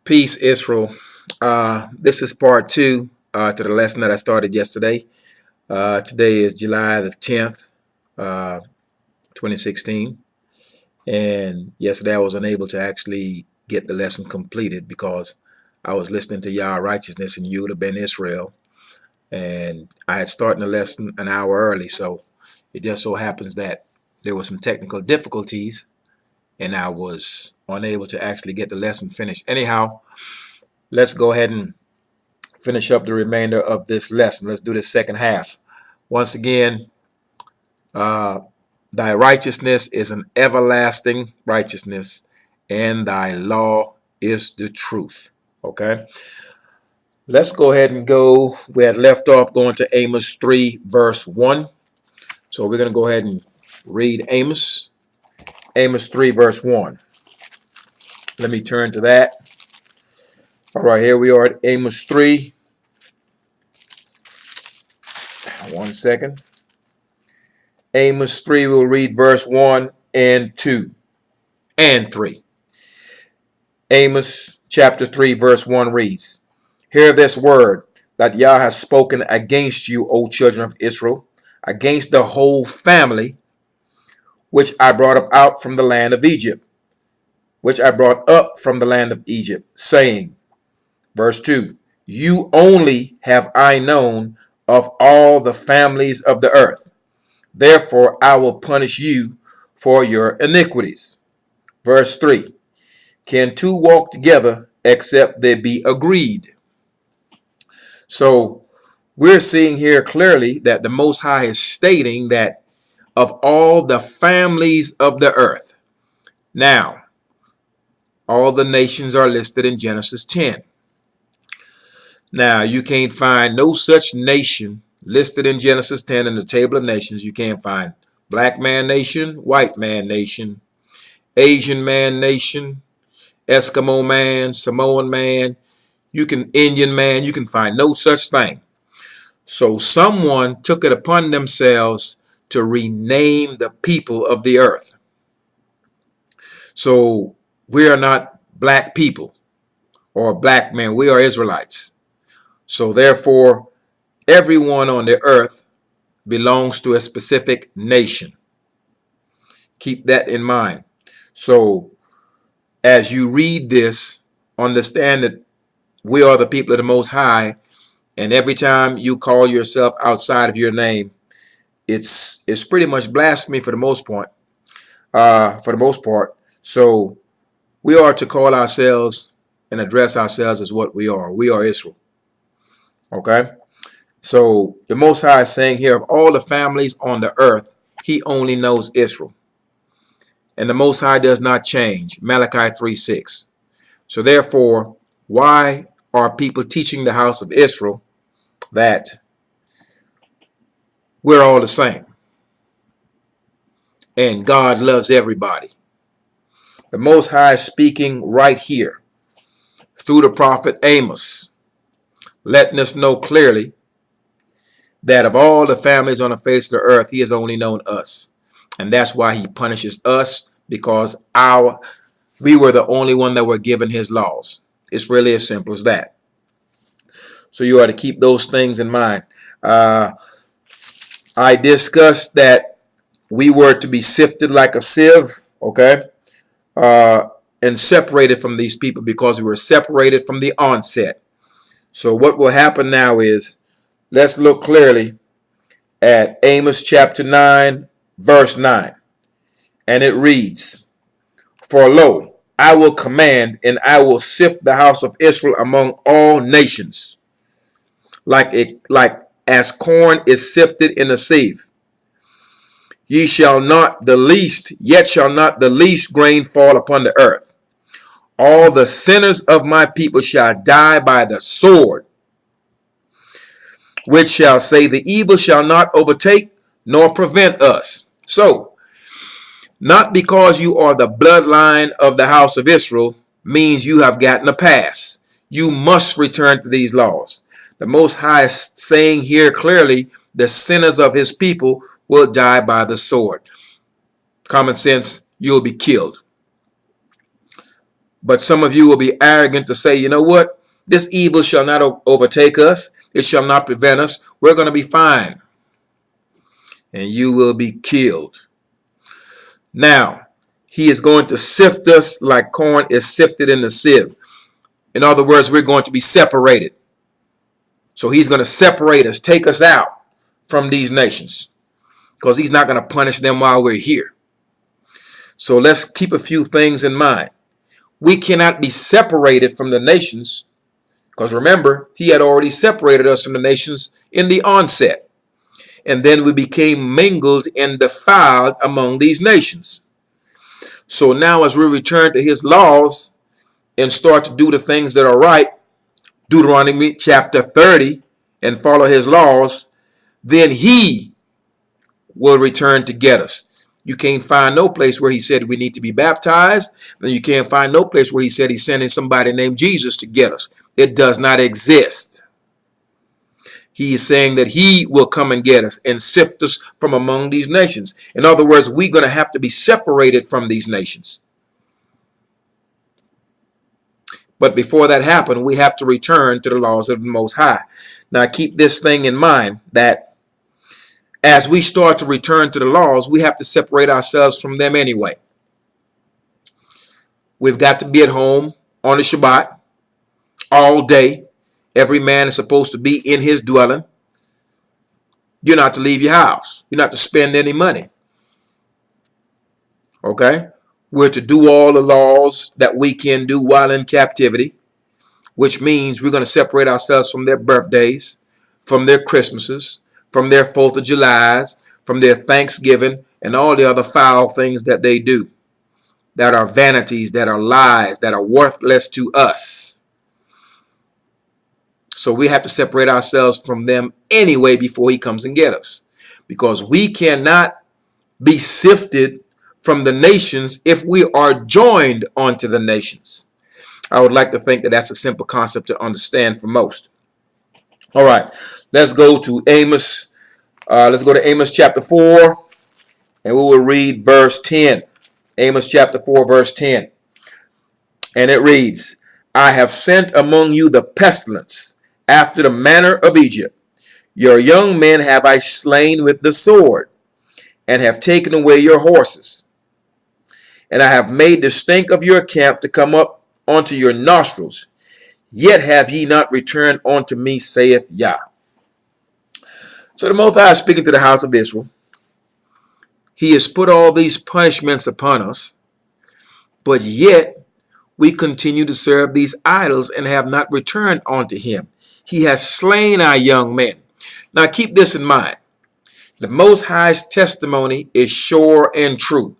Peace, Israel. This is part two to the lesson that I started yesterday. Today is July the 10th, 2016. And yesterday I was unable to actually get the lesson completed because I was listening to Yah Righteousness and Yehuda Ben Israel. And I had started the lesson an hour early. So it just so happens that there were some technical difficulties and I was unable to actually get the lesson finished. Anyhow, let's go ahead and finish up the remainder of this lesson. Let's do the second half. Once again, thy righteousness is an everlasting righteousness, and thy law is the truth. Okay, let's go ahead and go. We had left off going to Amos 3 verse 1. So we're going to go ahead and read Amos 3 verse 1. Let me turn to that. All right, here we are at Amos 3. One second. Amos 3, we'll read verse 1 and 2 and 3. Amos chapter 3 verse 1 reads, Hear this word that Yah has spoken against you, O children of Israel, against the whole family, which I brought up out from the land of Egypt, saying, verse 2, You only have I known of all the families of the earth. Therefore, I will punish you for your iniquities. Verse 3. Can two walk together except they be agreed? So we're seeing here clearly that the Most High is stating that of all the families of the earth. Now, all the nations are listed in Genesis 10. Now, you can't find no such nation listed in Genesis 10 in the table of nations. You can't find black man nation, white man nation, Asian man nation, Eskimo man, Samoan man, Indian man, you can find no such thing. So someone took it upon themselves to rename the people of the earth. So we are not black people or black men, we are Israelites. So therefore, everyone on the earth belongs to a specific nation. Keep that in mind. So as you read this, understand that we are the people of the Most High, and every time you call yourself outside of your name, it's pretty much blasphemy for the most part. So we are to call ourselves and address ourselves as what we are. We are Israel. Okay? So the Most High is saying here, of all the families on the earth, he only knows Israel. And the Most High does not change. Malachi 3:6. So therefore, why are people teaching the house of Israel that we're all the same and God loves everybody? The Most High is speaking right here through the prophet Amos, letting us know clearly that of all the families on the face of the earth, he has only known us. And that's why he punishes us, because we were the only one that were given his laws. It's really as simple as that. So you are to keep those things in mind. I discussed that we were to be sifted like a sieve, okay, and separated from these people because we were separated from the onset. So what will happen now is, let's look clearly at Amos chapter 9, verse 9. And it reads, For lo, I will command, and I will sift the house of Israel among all nations, like as corn is sifted in a sieve. Yet shall not the least grain fall upon the earth. All the sinners of my people shall die by the sword, which shall say, The evil shall not overtake nor prevent us. So, not because you are the bloodline of the house of Israel means you have gotten a pass. You must return to these laws. The Most High is saying here clearly, the sinners of his people will die by the sword. Common sense, you'll be killed. But some of you will be arrogant to say, you know what? This evil shall not overtake us. It shall not prevent us. We're going to be fine. And you will be killed. Now, he is going to sift us like corn is sifted in the sieve. In other words, we're going to be separated. So he's going to separate us, take us out from these nations, because he's not going to punish them while we're here. So let's keep a few things in mind. We cannot be separated from the nations, because remember, he had already separated us from the nations in the onset. And then we became mingled and defiled among these nations. So now as we return to his laws and start to do the things that are right, Deuteronomy chapter 30, and follow his laws, then he will return to get us. You can't find no place where he said we need to be baptized. And you can't find no place where he said he's sending somebody named Jesus to get us. It does not exist. He is saying that he will come and get us and sift us from among these nations. In other words, we're going to have to be separated from these nations. But before that happens, we have to return to the laws of the Most High. Now keep this thing in mind, that as we start to return to the laws, we have to separate ourselves from them anyway. We've got to be at home on the Shabbat all day. Every man is supposed to be in his dwelling. You're not to leave your house. You're not to spend any money. Okay? We're to do all the laws that we can do while in captivity, which means we're going to separate ourselves from their birthdays, from their Christmases, from their 4th of Julys, from their Thanksgiving, and all the other foul things that they do, that are vanities, that are lies, that are worthless to us. So we have to separate ourselves from them anyway before he comes and get us, because we cannot be sifted from the nations if we are joined onto the nations. I would like to think that that's a simple concept to understand for most. All right, let's go to Amos. Let's go to Amos chapter 4, and we will read verse 10. Amos chapter 4, verse 10. And it reads, I have sent among you the pestilence after the manner of Egypt. Your young men have I slain with the sword, and have taken away your horses. And I have made the stink of your camp to come up unto your nostrils. Yet have ye not returned unto me, saith Yah. So the Most High is speaking to the house of Israel. He has put all these punishments upon us, but yet we continue to serve these idols and have not returned unto him. He has slain our young men. Now keep this in mind. The Most High's testimony is sure and true,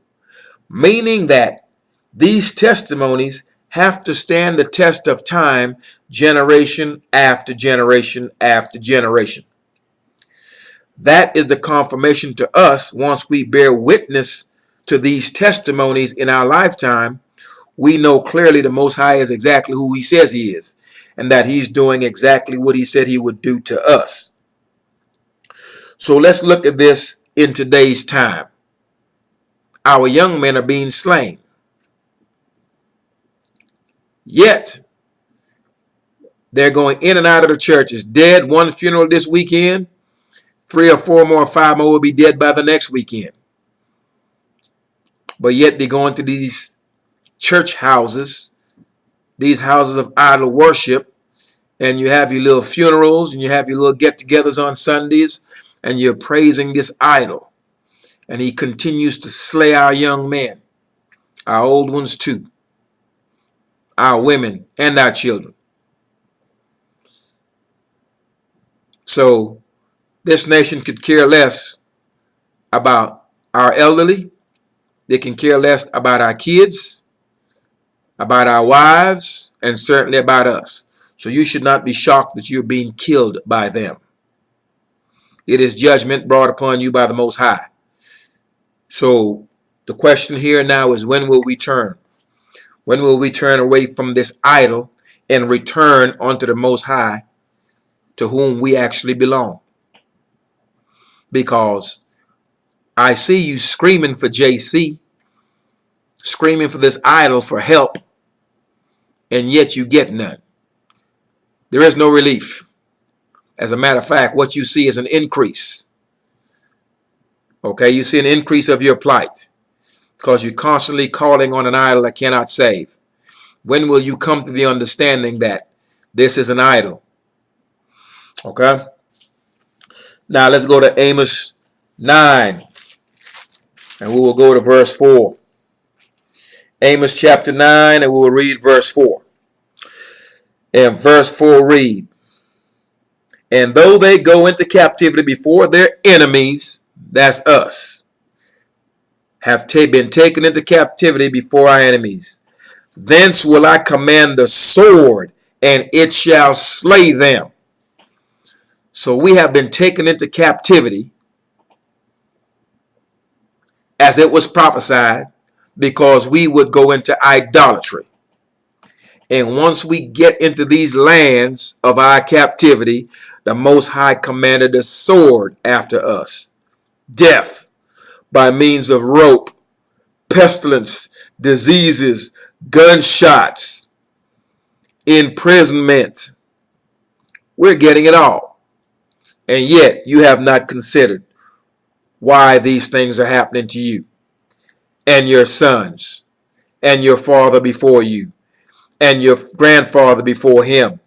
meaning that these testimonies have to stand the test of time, generation after generation after generation. That is the confirmation to us. Once we bear witness to these testimonies in our lifetime, we know clearly the Most High is exactly who he says he is, and that he's doing exactly what he said he would do to us. So let's look at this in today's time. Our young men are being slain. Yet, they're going in and out of the churches. Dead one funeral this weekend, 3 or 4 more, 5 more will be dead by the next weekend. But yet they go into these church houses, these houses of idol worship, and you have your little funerals and you have your little get-togethers on Sundays, and you're praising this idol. And he continues to slay our young men, our old ones too, our women and our children. So this nation could care less about our elderly. They can care less about our kids, about our wives, and certainly about us. So you should not be shocked that you're being killed by them. It is judgment brought upon you by the Most High. So the question here now is, when will we turn? When will we turn away from this idol and return unto the Most High, to whom we actually belong? Because I see you screaming for JC, screaming for this idol for help, and yet you get none. There is no relief. As a matter of fact, what you see is an increase. Okay, you see an increase of your plight because you're constantly calling on an idol that cannot save. When will you come to the understanding that this is an idol? Okay. Now let's go to Amos 9, and we will go to verse 4. Amos chapter 9, and we will read verse 4. And verse 4 read, and though they go into captivity before their enemies, that's us, have been taken into captivity before our enemies, thence will I command the sword, and it shall slay them. So we have been taken into captivity as it was prophesied because we would go into idolatry. And once we get into these lands of our captivity, the Most High commanded a sword after us. Death by means of rope, pestilence, diseases, gunshots, imprisonment. We're getting it all. And yet you have not considered why these things are happening to you and your sons and your father before you and your grandfather before him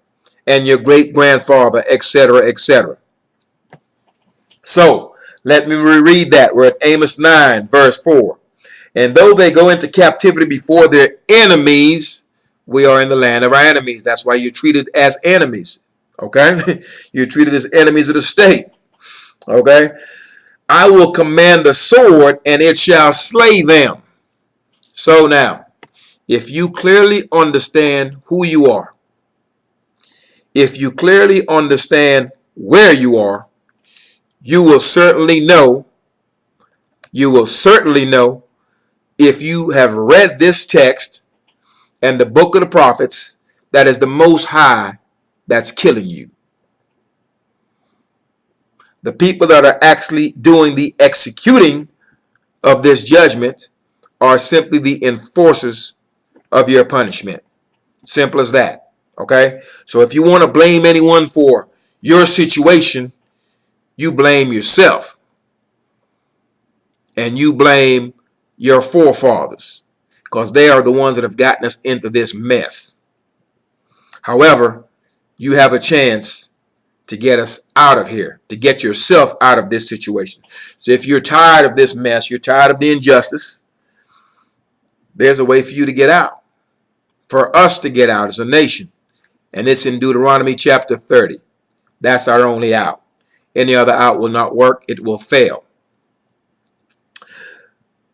and your great-grandfather, etc., etc. So let me reread that. We're at Amos 9, verse 4. And though they go into captivity before their enemies, we are in the land of our enemies. That's why you're treated as enemies. Okay? You're treated as enemies of the state. Okay? I will command the sword, and it shall slay them. So now, if you clearly understand who you are, if you clearly understand where you are, you will certainly know if you have read this text and the book of the prophets, that is the Most High that's killing you. The people that are actually doing the executing of this judgment are simply the enforcers of your punishment. Simple as that. Okay? So if you want to blame anyone for your situation, you blame yourself. And you blame your forefathers, because they are the ones that have gotten us into this mess. However, you have a chance to get us out of here, to get yourself out of this situation. So if you're tired of this mess, you're tired of the injustice, there's a way for you to get out, for us to get out as a nation. And it's in Deuteronomy chapter 30. That's our only out. Any other out will not work. It will fail.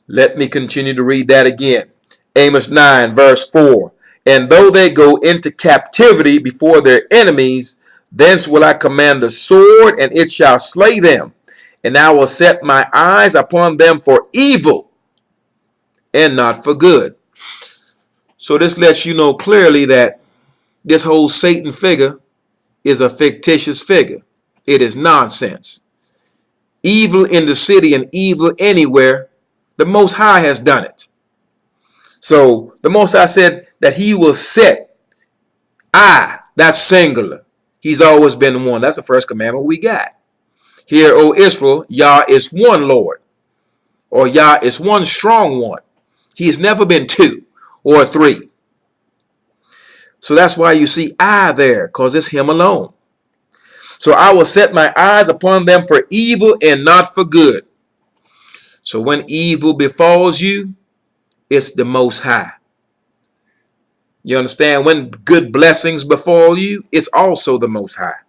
Let me continue to read that again. Amos 9, verse 4. And though they go into captivity before their enemies, thence will I command the sword, and it shall slay them. And I will set my eyes upon them for evil and not for good. So this lets you know clearly that this whole Satan figure is a fictitious figure. It is nonsense. Evil in the city and evil anywhere, the Most High has done it. So the Most High said that he will set. That's singular. He's always been one. That's the first commandment we got. Hear, O Israel, Yah is one Lord. Or Yah is one strong one. He has never been two or three. So that's why you see I there, because it's him alone. So I will set my eyes upon them for evil and not for good. So when evil befalls you, it's the Most High. You understand? When good blessings befall you, it's also the Most High.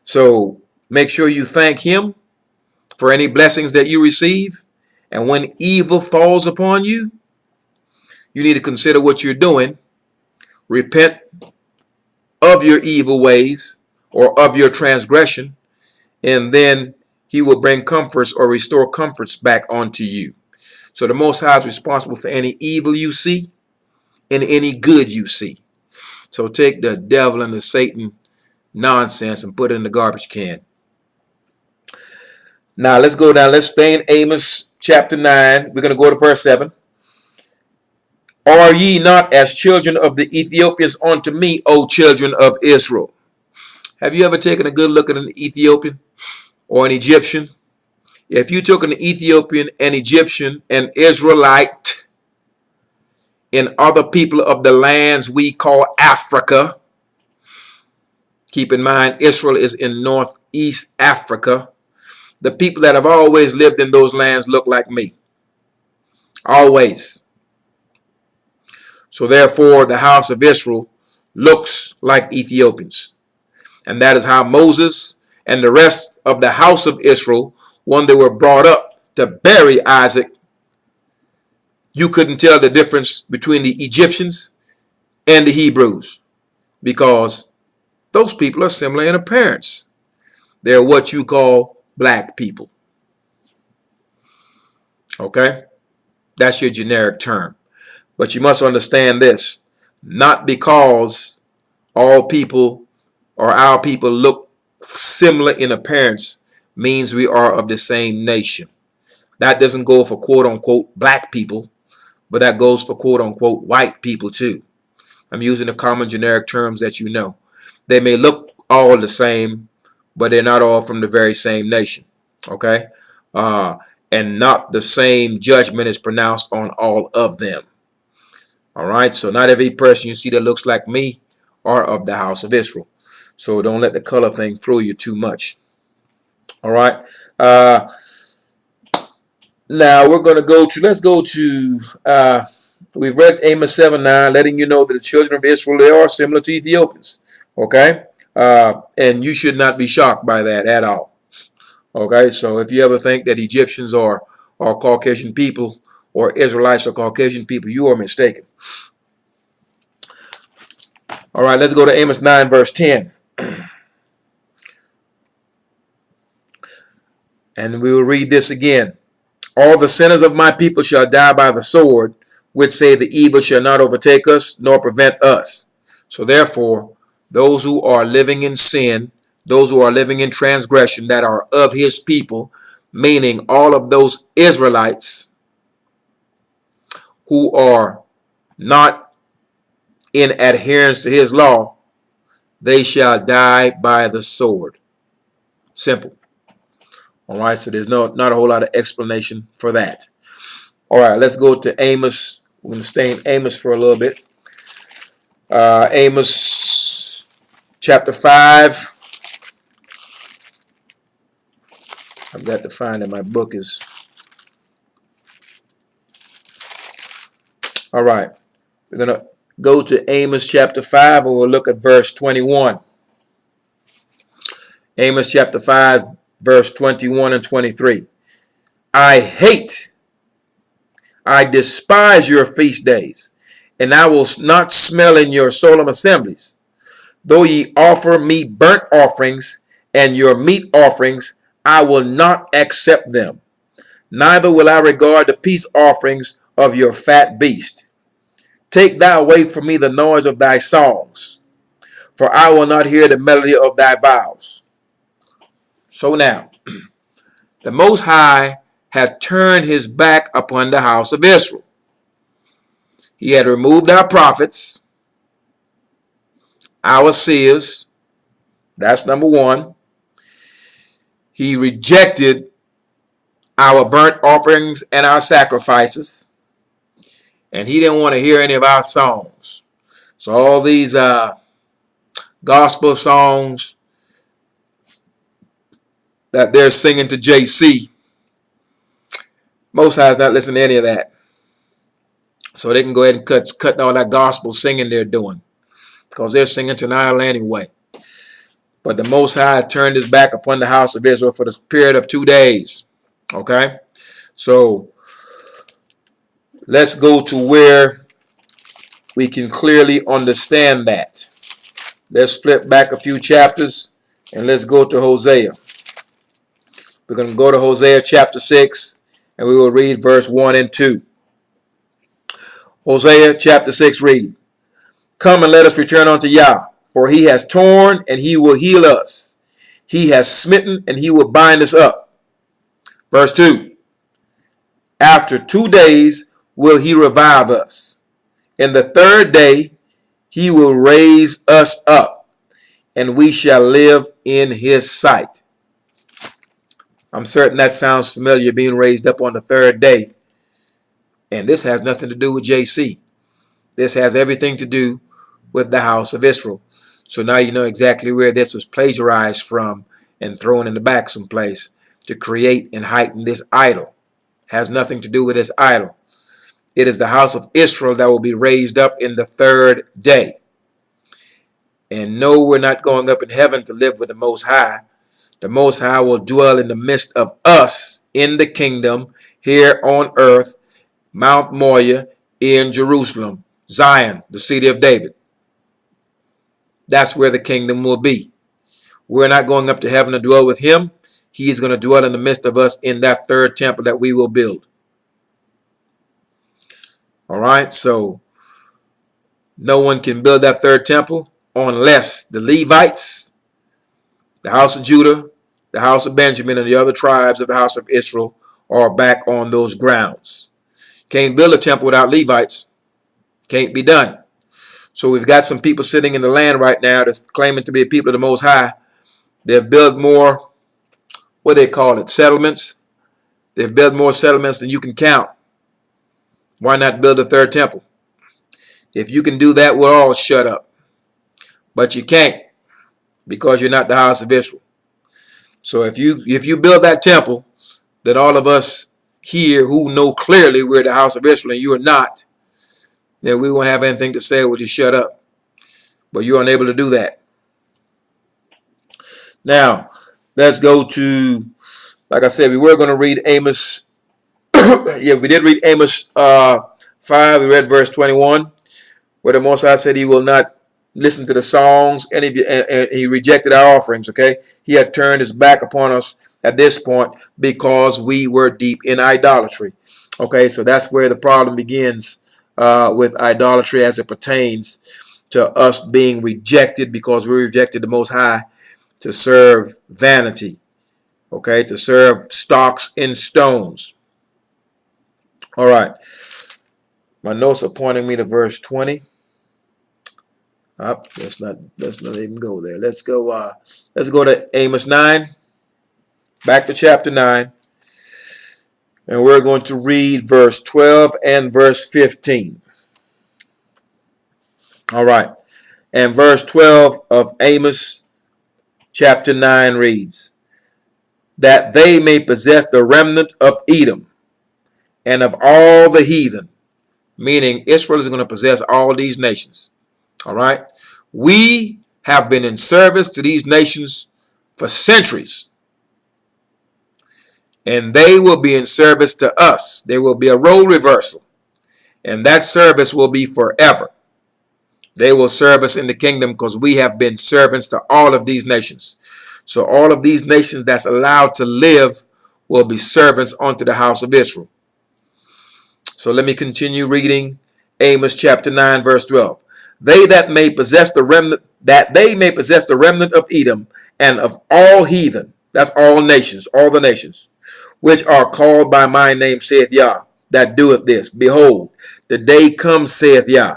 So make sure you thank him for any blessings that you receive. And when evil falls upon you, you need to consider what you're doing. Repent of your evil ways or of your transgression, and then he will bring comforts or restore comforts back onto you. So the Most High is responsible for any evil you see and any good you see. So take the devil and the Satan nonsense and put it in the garbage can. Now let's go down. Let's stay in Amos chapter 9. We're going to go to verse 7. Are ye not as children of the Ethiopians unto me, O children of Israel? Have you ever taken a good look at an Ethiopian or an Egyptian? If you took an Ethiopian, an Egyptian, an Israelite, and other people of the lands we call Africa, keep in mind Israel is in northeast Africa, the people that have always lived in those lands look like me. Always. So therefore, the house of Israel looks like Ethiopians. And that is how Moses and the rest of the house of Israel, when they were brought up to bury Isaac, you couldn't tell the difference between the Egyptians and the Hebrews, because those people are similar in appearance. They're what you call black people. Okay? That's your generic term. But you must understand this. Not because all people or our people look similar in appearance means we are of the same nation. That doesn't go for quote unquote black people, but that goes for quote unquote white people too. I'm using the common generic terms that you know. They may look all the same, but they're not all from the very same nation. Okay? And not the same judgment is pronounced on all of them. All right? So not every person you see that looks like me are of the house of Israel. So don't let the color thing throw you too much. All right? Now we're going to let's go to, we've read Amos 7:9, letting you know that the children of Israel, they are similar to Ethiopians. Okay? And you should not be shocked by that at all. Okay? So if you ever think that Egyptians are Caucasian people or Israelites are Caucasian people, you are mistaken. All right, let's go to Amos 9, verse 10. And we will read this again. All the sinners of my people shall die by the sword, which say the evil shall not overtake us, nor prevent us. So therefore, those who are living in sin, those who are living in transgression, that are of his people, meaning all of those Israelites who are not in adherence to his law, they shall die by the sword. Simple. All right, so there's not a whole lot of explanation for that. All right, let's go to Amos. We're going to stay in Amos for a little bit. Amos chapter 5. I've got to find it. My book is. All right, we're going to go to Amos chapter 5 and we'll look at verse 21. Amos chapter 5, verse 21 and 23. I despise your feast days, and I will not smell in your solemn assemblies. Though ye offer me burnt offerings and your meat offerings, I will not accept them. Neither will I regard the peace offerings of your fat beast. Take thou away from me the noise of thy songs, for I will not hear the melody of thy vows. So now, the Most High has turned his back upon the house of Israel. He had removed our prophets, our seers. That's number one. He rejected our burnt offerings and our sacrifices. And he didn't want to hear any of our songs. So all these gospel songs that they're singing to JC, Most High is not listening to any of that. So they can go ahead and cut all that gospel singing they're doing, because they're singing to Nile anyway. But the Most High turned his back upon the house of Israel for the period of 2 days. Okay? So let's go to where we can clearly understand that. Let's flip back a few chapters and let's go to Hosea. We're going to go to Hosea chapter 6 and we will read verse 1 and 2. Hosea chapter 6 read, Come and let us return unto Yah, for he has torn and he will heal us. He has smitten and he will bind us up. Verse 2. After 2 days will he revive us, In the third day he will raise us up, and we shall live in his sight. I'm certain that sounds familiar, being raised up on the third day. And this has nothing to do with JC. This has everything to do with the house of Israel. So now you know exactly where this was plagiarized from and thrown in the back someplace to create and heighten this idol. Has nothing to do with this idol. It is the house of Israel that will be raised up in the third day. And no, we're not going up in heaven to live with the Most High. The Most High will dwell in the midst of us in the kingdom here on earth, Mount Moriah in Jerusalem, Zion, the city of David. That's where the kingdom will be. We're not going up to heaven to dwell with him. He is going to dwell in the midst of us in that third temple that we will build. All right, so no one can build that third temple unless the Levites, the house of Judah, the house of Benjamin, and the other tribes of the house of Israel are back on those grounds. Can't build a temple without Levites. Can't be done. So we've got some people sitting in the land right now that's claiming to be a people of the Most High. They've built more, what do they call it, settlements. They've built more settlements than you can count. Why not build a third temple? If you can do that, we'll all shut up. But you can't, because you're not the house of Israel. So if you build that temple, that all of us here who know clearly we're the house of Israel and you are not, then we won't have anything to say. We'll just shut up. But you're unable to do that. Now, let's go to, like I said, we were going to read Amos. Yeah, we did read Amos 5. We read verse 21, where the Most High said he will not listen to the songs, and he rejected our offerings. Okay, he had turned his back upon us at this point because we were deep in idolatry. Okay, so that's where the problem begins with idolatry as it pertains to us being rejected, because we rejected the Most High to serve vanity. Okay, to serve stocks and stones. All right, my notes are pointing me to verse 20. Let's not even go there. Let's go to Amos 9. Back to chapter 9. And we're going to read verse 12 and verse 15. All right. And verse 12 of Amos chapter 9 reads, that they may possess the remnant of Edom and of all the heathen. Meaning Israel is going to possess all these nations. All right. We have been in service to these nations for centuries. And they will be in service to us. There will be a role reversal. And that service will be forever. They will serve us in the kingdom because we have been servants to all of these nations. So all of these nations that's allowed to live will be servants unto the house of Israel. So let me continue reading Amos chapter 9 verse 12. That they may possess the remnant of Edom and of all heathen, that's all nations, all the nations, which are called by my name, saith Yah, that doeth this. Behold, the day comes, saith Yah,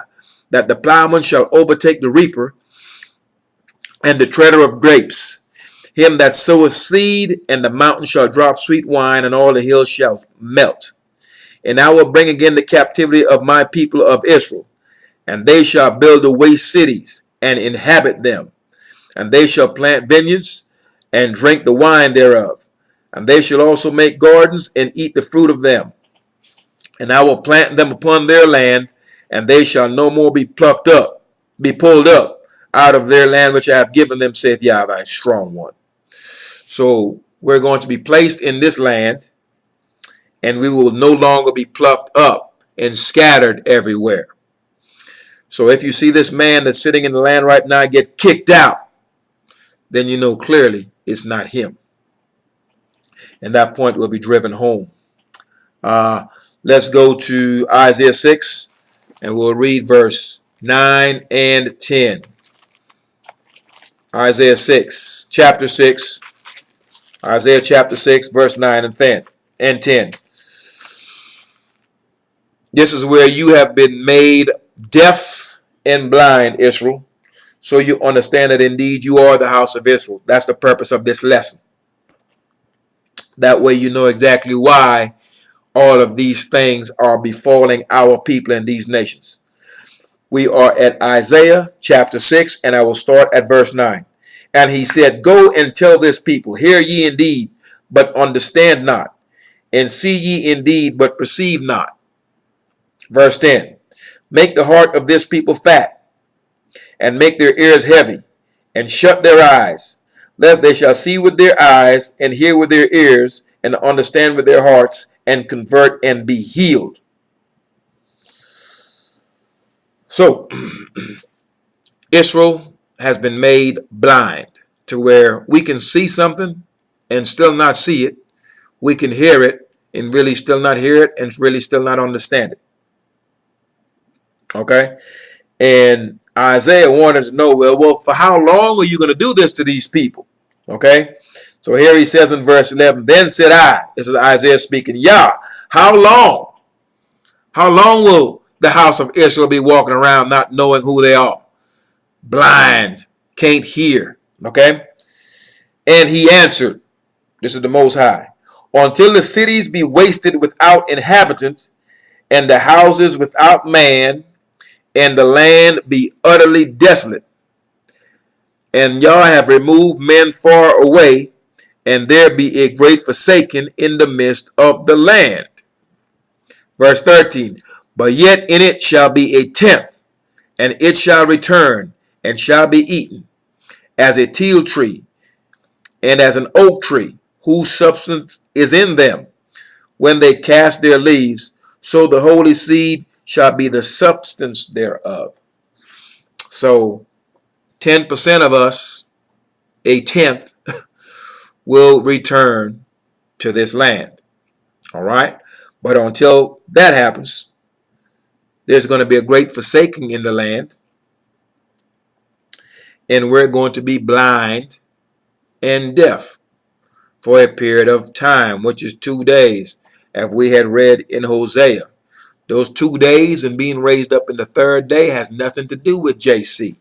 that the plowman shall overtake the reaper and the treader of grapes, him that soweth seed, and the mountain shall drop sweet wine, and all the hills shall melt. And I will bring again the captivity of my people of Israel, and they shall build the waste cities and inhabit them. And they shall plant vineyards and drink the wine thereof. And they shall also make gardens and eat the fruit of them. And I will plant them upon their land, and they shall no more be pulled up out of their land which I have given them, saith Yah, thy strong one. So we're going to be placed in this land, and we will no longer be plucked up and scattered everywhere. So if you see this man that's sitting in the land right now get kicked out, then you know clearly it's not him. And that point will be driven home. Let's go to Isaiah 6, and we'll read verse 9 and 10. Isaiah 6, chapter 6. Isaiah chapter 6, verse 9 and 10. This is where you have been made deaf and blind, Israel, so you understand that indeed you are the house of Israel. That's the purpose of this lesson. That way you know exactly why all of these things are befalling our people in these nations. We are at Isaiah chapter 6, and I will start at verse 9. And he said, Go and tell this people, hear ye indeed, but understand not, and see ye indeed, but perceive not. Verse 10. Make the heart of this people fat, and make their ears heavy, and shut their eyes, lest they shall see with their eyes, and hear with their ears, and understand with their hearts, and convert and be healed. So, Israel has been made blind to where we can see something and still not see it. We can hear it and really still not hear it and really still not understand it. Okay? And Isaiah wanted to know, well, for how long are you going to do this to these people? Okay? So here he says in verse 11, Then said I, this is Isaiah speaking, Yah, how long? How long will the house of Israel be walking around not knowing who they are? Blind, can't hear. Okay? And he answered, this is the Most High, until the cities be wasted without inhabitants, and the houses without man, and the land be utterly desolate. And Yah have removed men far away, and there be a great forsaken in the midst of the land. Verse 13, But yet in it shall be a tenth, and it shall return, and shall be eaten, as a teil tree, and as an oak tree, whose substance is in them, when they cast their leaves, so the holy seed shall be the substance thereof. So 10% of us, a tenth, will return to this land. All right? But until that happens, there's going to be a great forsaking in the land, and we're going to be blind and deaf for a period of time, which is 2 days, as we had read in Hosea. Those 2 days and being raised up in the third day has nothing to do with JC.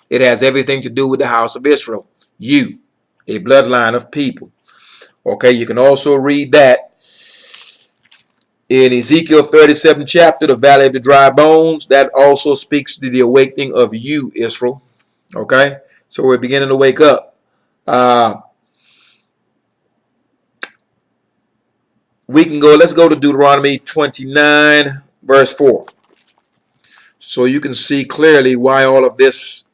It has everything to do with the house of Israel. You, a bloodline of people. Okay, you can also read that in Ezekiel 37 chapter, the valley of the dry bones. That also speaks to the awakening of you, Israel. Okay, so we're beginning to wake up. Let's go to Deuteronomy 29, verse 4. So you can see clearly why all of this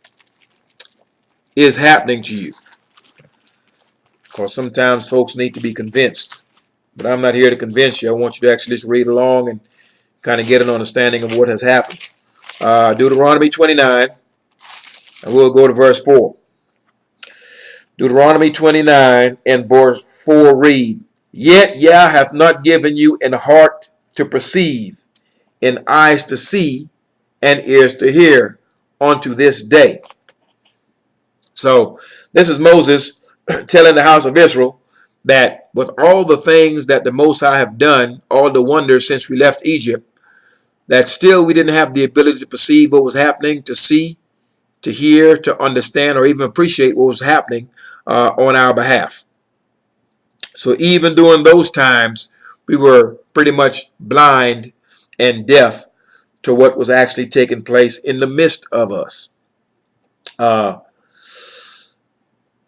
is happening to you. Because sometimes folks need to be convinced. But I'm not here to convince you. I want you to actually just read along and kind of get an understanding of what has happened. Deuteronomy 29, and we'll go to verse 4. Deuteronomy 29 and verse 4 read, Yet Yah hath not given you an heart to perceive, and eyes to see, and ears to hear, unto this day. So this is Moses telling the house of Israel that with all the things that the Most High have done, all the wonders since we left Egypt, that still we didn't have the ability to perceive what was happening, to see, to hear, to understand, or even appreciate what was happening on our behalf. So even during those times, we were pretty much blind and deaf to what was actually taking place in the midst of us.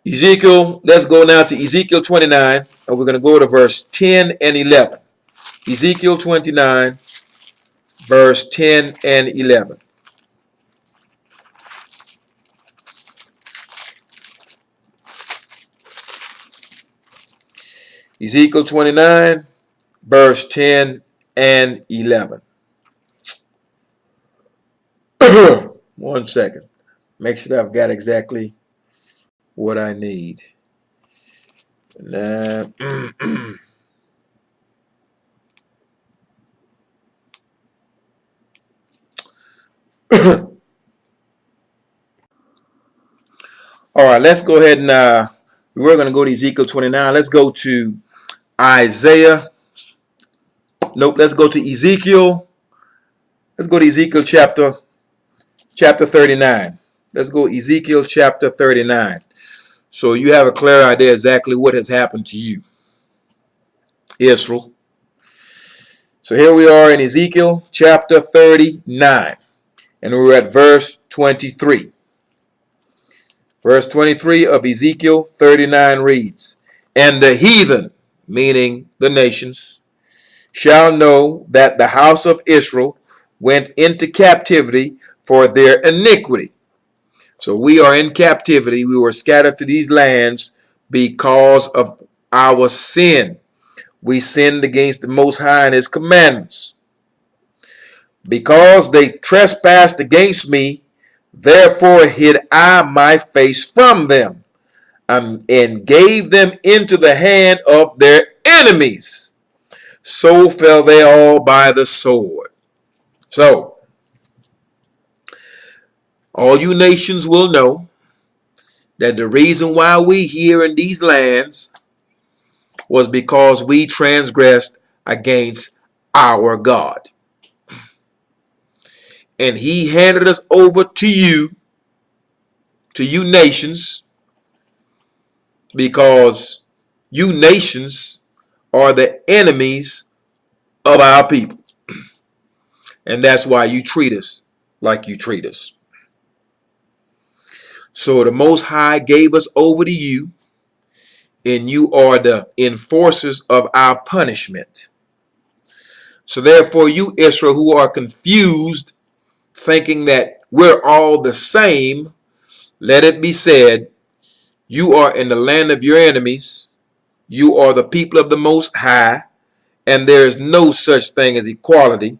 Ezekiel, let's go now to Ezekiel 29, and we're going to go to verse 10 and 11. Ezekiel 29, verse 10 and 11. Ezekiel 29, verse 10 and 11. 1 second. Make sure that I've got exactly what I need. All right, let's go ahead and we're going to go to Ezekiel 29. Let's go to Isaiah. Nope, let's go to Ezekiel. Let's go to Ezekiel chapter chapter 39. Let's go Ezekiel chapter 39. So you have a clear idea exactly what has happened to you, Israel. So here we are in Ezekiel chapter 39, and we're at verse 23. Verse 23 of Ezekiel 39 reads, "And the heathen," meaning the nations, "shall know that the house of Israel went into captivity for their iniquity." So we are in captivity. We were scattered to these lands because of our sin. We sinned against the Most High and His commandments. "Because they trespassed against me, therefore hid I my face from them, and gave them into the hand of their enemies. So fell they all by the sword." So, all you nations will know that the reason why we here in these lands was because we transgressed against our God. And He handed us over to you nations, because you nations are the enemies of our people. And that's why you treat us like you treat us. So the Most High gave us over to you, and you are the enforcers of our punishment. So therefore, you Israel who are confused, thinking that we're all the same, let it be said, you are in the land of your enemies. You are the people of the Most High, and there is no such thing as equality,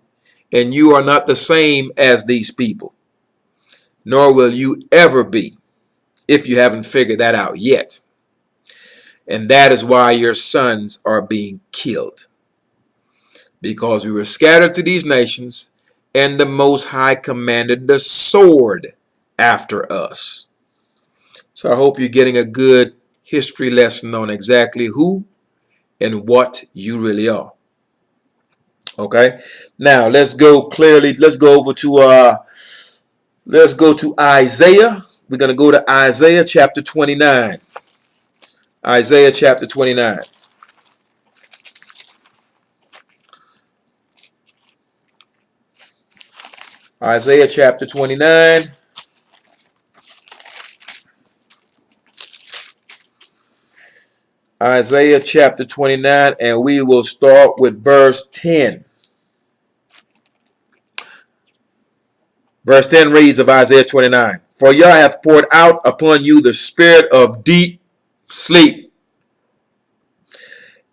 and you are not the same as these people, nor will you ever be, if you haven't figured that out yet. And that is why your sons are being killed, because we were scattered to these nations, and the Most High commanded the sword after us. So I hope you're getting a good history lesson on exactly who and what you really are. Okay, now let's go clearly. Let's go over to Isaiah. We're going to go to Isaiah chapter 29. Isaiah chapter 29. Isaiah chapter 29. Isaiah chapter 29, and we will start with verse 10. Verse 10 reads of Isaiah 29, "For Yah hath poured out upon you the spirit of deep sleep,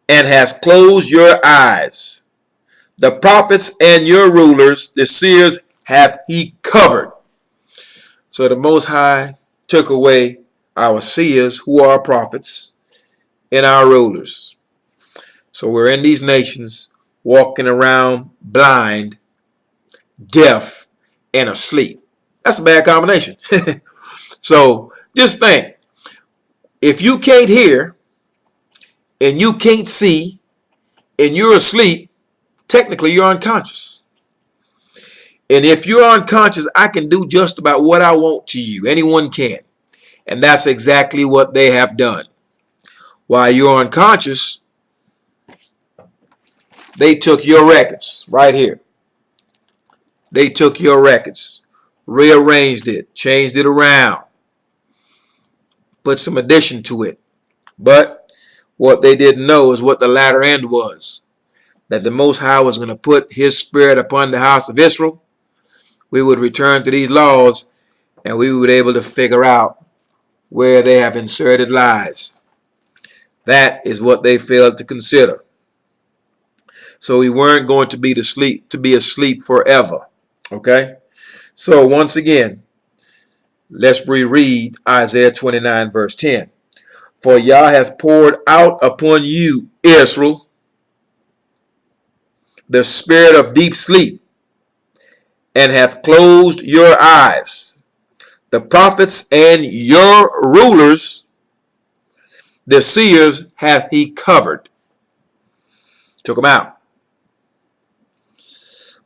and has closed your eyes. The prophets and your rulers, the seers, hath He covered." So the Most High took away our seers, who are prophets, and our rulers. So we're in these nations walking around blind, deaf, and asleep. That's a bad combination. So just think, if you can't hear and you can't see and you're asleep, technically you're unconscious. And if you're unconscious, I can do just about what I want to you. Anyone can. And that's exactly what they have done. While you're unconscious, they took your records right here. They took your records, rearranged it, changed it around, put some addition to it. But what they didn't know is what the latter end was, that the Most High was going to put His Spirit upon the house of Israel. We would return to these laws, and we would be able to figure out where they have inserted lies. That is what they failed to consider. So we weren't going to be asleep forever. Okay? So once again, let's reread Isaiah 29 verse 10. "For Yah hath poured out upon you, Israel, the spirit of deep sleep, and hath closed your eyes. The prophets and your rulers, the seers, hath He covered." Took them out.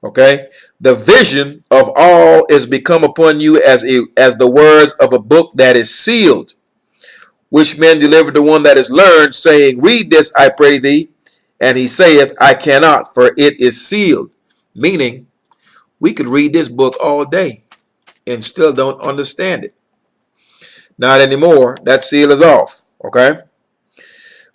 Okay? The vision of all is become upon you as the words of a book that is sealed, which men deliver to one that is learned, saying, Read this, I pray thee. And he saith, I cannot, for it is sealed. Meaning, we could read this book all day and still don't understand it. Not anymore. That seal is off. Okay?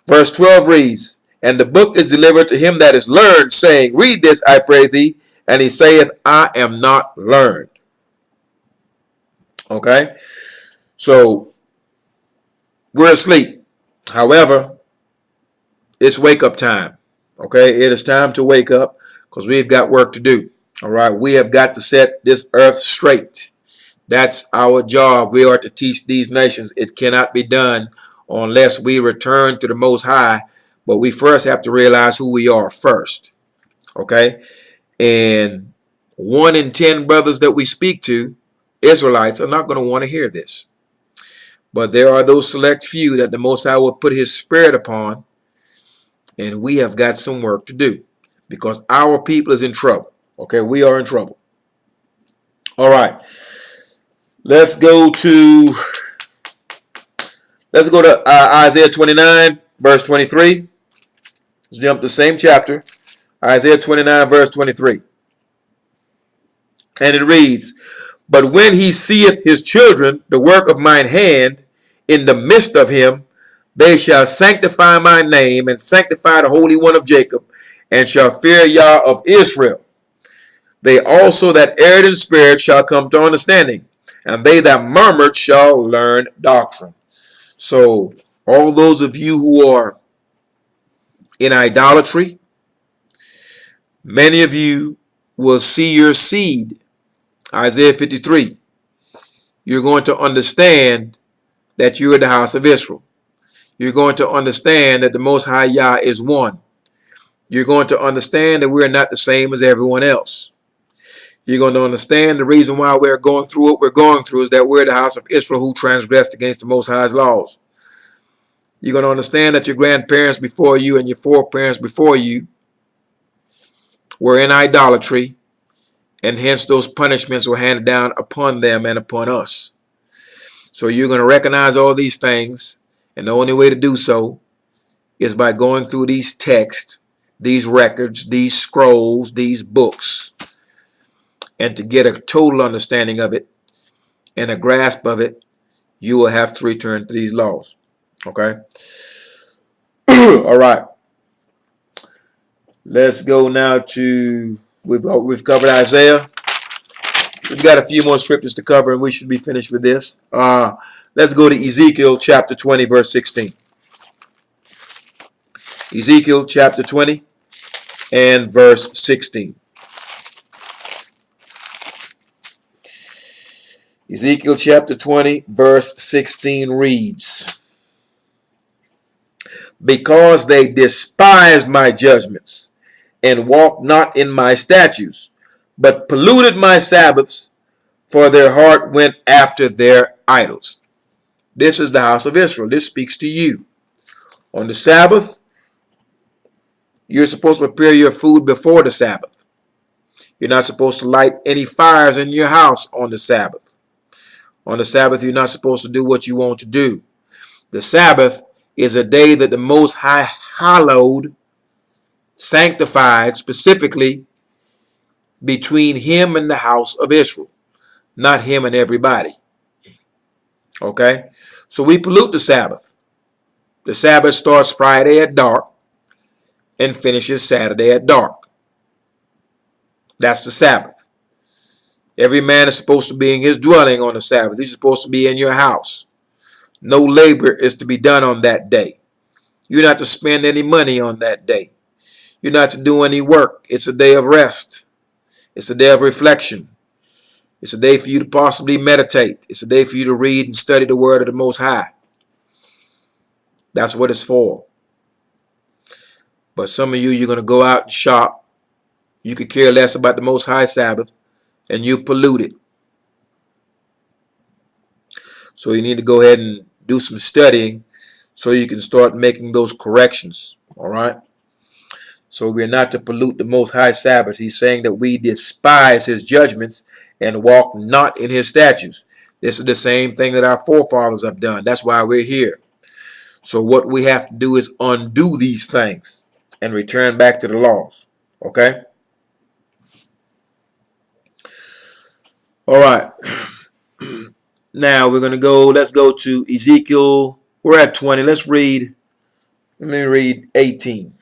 Verse 12 reads, And the book is delivered to him that is learned, saying, Read this, I pray thee. And he saith, I am not learned. Okay? So, we're asleep. However, it's wake up time. Okay? It is time to wake up because we've got work to do. All right? We have got to set this earth straight. That's our job. We are to teach these nations. It cannot be done unless we return to the Most High. But we first have to realize who we are first. Okay? And 1 in 10 brothers that we speak to, Israelites, are not going to want to hear this. But there are those select few that the Most High will put his spirit upon. And we have got some work to do. Because our people is in trouble. Okay? We are in trouble. All right. Let's go to Isaiah 29, verse 23. Let's jump to the same chapter. Isaiah 29, verse 23. And it reads, But when he seeth his children, the work of mine hand, in the midst of him, they shall sanctify my name, and sanctify the Holy One of Jacob, and shall fear Yah of Israel. They also that erred in spirit shall come to understanding, and they that murmured shall learn doctrine. So, all those of you who are in idolatry, many of you will see your seed. Isaiah 53. You're going to understand that you're the house of Israel. You're going to understand that the Most High Yah is one. You're going to understand that we're not the same as everyone else. You're going to understand the reason why we're going through what we're going through is that we're the house of Israel who transgressed against the Most High's laws. You're going to understand that your grandparents before you and your foreparents before you were in idolatry, and hence those punishments were handed down upon them and upon us. So you're going to recognize all these things, and the only way to do so is by going through these texts, these records, these scrolls, these books, and to get a total understanding of it and a grasp of it, you will have to return to these laws. Okay? All right. Let's go now to, we've covered Isaiah. We've got a few more scriptures to cover, and we should be finished with this. Let's go to Ezekiel chapter 20, verse 16. Ezekiel chapter 20 and verse 16. Ezekiel chapter 20, verse 16 reads, Because they despised my judgments, and walked not in my statutes, but polluted my Sabbaths, for their heart went after their idols. This is the house of Israel. This speaks to you. On the Sabbath, you're supposed to prepare your food before the Sabbath. You're not supposed to light any fires in your house on the Sabbath. On the Sabbath, you're not supposed to do what you want to do. The Sabbath is a day that the Most High hallowed, sanctified specifically between him and the house of Israel, not him and everybody. Okay? So we pollute the Sabbath. The Sabbath starts Friday at dark and finishes Saturday at dark. That's the Sabbath. Every man is supposed to be in his dwelling on the Sabbath. He's supposed to be in your house. No labor is to be done on that day. You're not to spend any money on that day. You're not to do any work. It's a day of rest. It's a day of reflection. It's a day for you to possibly meditate. It's a day for you to read and study the word of the Most High. That's what it's for. But some of you, you're going to go out and shop. You could care less about the Most High Sabbath, and you pollute it. So you need to go ahead and do some studying so you can start making those corrections. All right. So we're not to pollute the Most High Sabbath. He's saying that we despise his judgments and walk not in his statutes. This is the same thing that our forefathers have done. That's why we're here. So what we have to do is undo these things and return back to the laws. Okay? All right. Now we're going to go, let's go to Ezekiel. We're at 20. Let me read 18.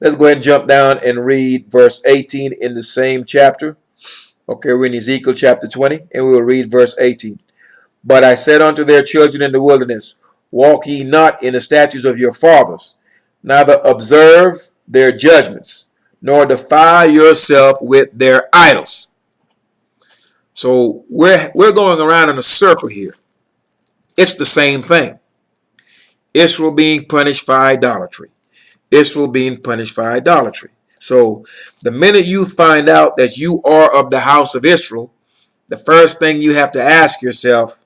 Let's go ahead and jump down and read verse 18 in the same chapter. Okay, we're in Ezekiel chapter 20, and we will read verse 18. But I said unto their children in the wilderness, walk ye not in the statutes of your fathers, neither observe their judgments, nor defile yourself with their idols. So we're going around in a circle here. It's the same thing. Israel being punished for idolatry. Israel being punished for idolatry. So the minute you find out that you are of the house of Israel, the first thing you have to ask yourself,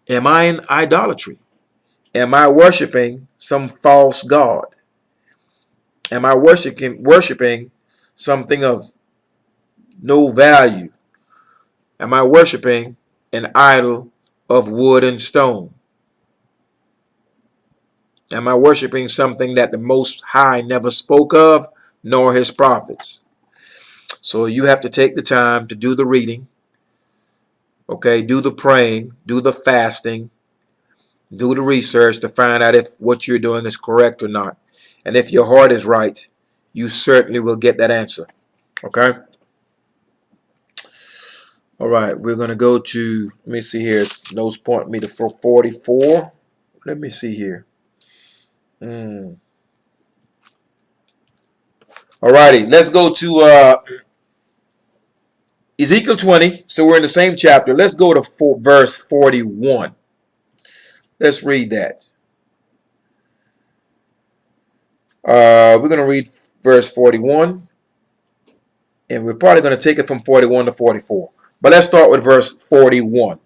am I in idolatry? Am I worshiping some false god? Am I worshiping something of no value? Am I worshiping an idol of wood and stone? Am I worshiping something that the Most High never spoke of, nor his prophets? So you have to take the time to do the reading, okay, do the praying, do the fasting, do the research to find out if what you're doing is correct or not. And if your heart is right, you certainly will get that answer, okay? All right, we're going to go to, let me see here, those point me to 44. Let me see here. All righty, let's go to Ezekiel 20. So we're in the same chapter. Let's go to verse 41. Let's read that. We're going to read verse 41. And we're probably going to take it from 41 to 44. But let's start with verse 41.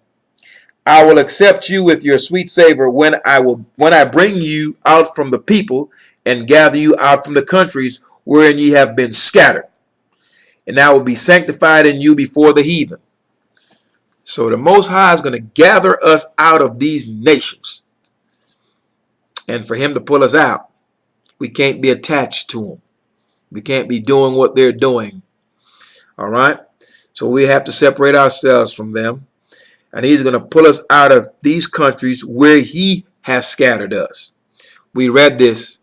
I will accept you with your sweet savor when I bring you out from the people and gather you out from the countries wherein ye have been scattered. And I will be sanctified in you before the heathen. So the Most High is going to gather us out of these nations. And for him to pull us out, we can't be attached to them. We can't be doing what they're doing. All right? So we have to separate ourselves from them. And he's going to pull us out of these countries where he has scattered us. We read this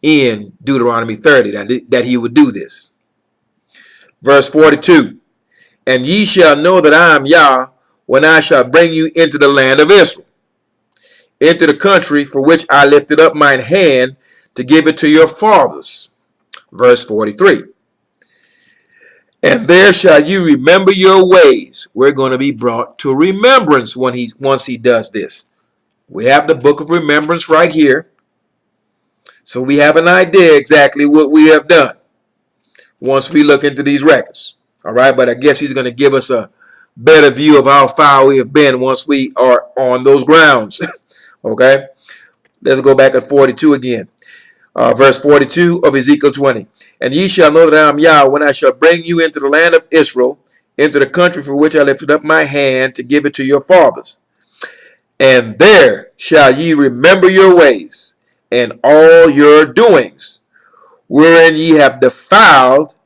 in Deuteronomy 30, that he would do this. Verse 42. And ye shall know that I am Yah when I shall bring you into the land of Israel, into the country for which I lifted up mine hand to give it to your fathers. Verse 43. And there shall you remember your ways. We're going to be brought to remembrance once he does this. We have the book of remembrance right here. So we have an idea exactly what we have done once we look into these records. All right, but I guess he's going to give us a better view of how far we have been once we are on those grounds. Okay, let's go back at 42 again. Verse 42 of Ezekiel 20. And ye shall know that I am Yah when I shall bring you into the land of Israel, into the country for which I lifted up my hand to give it to your fathers. And there shall ye remember your ways and all your doings, wherein ye have defiled,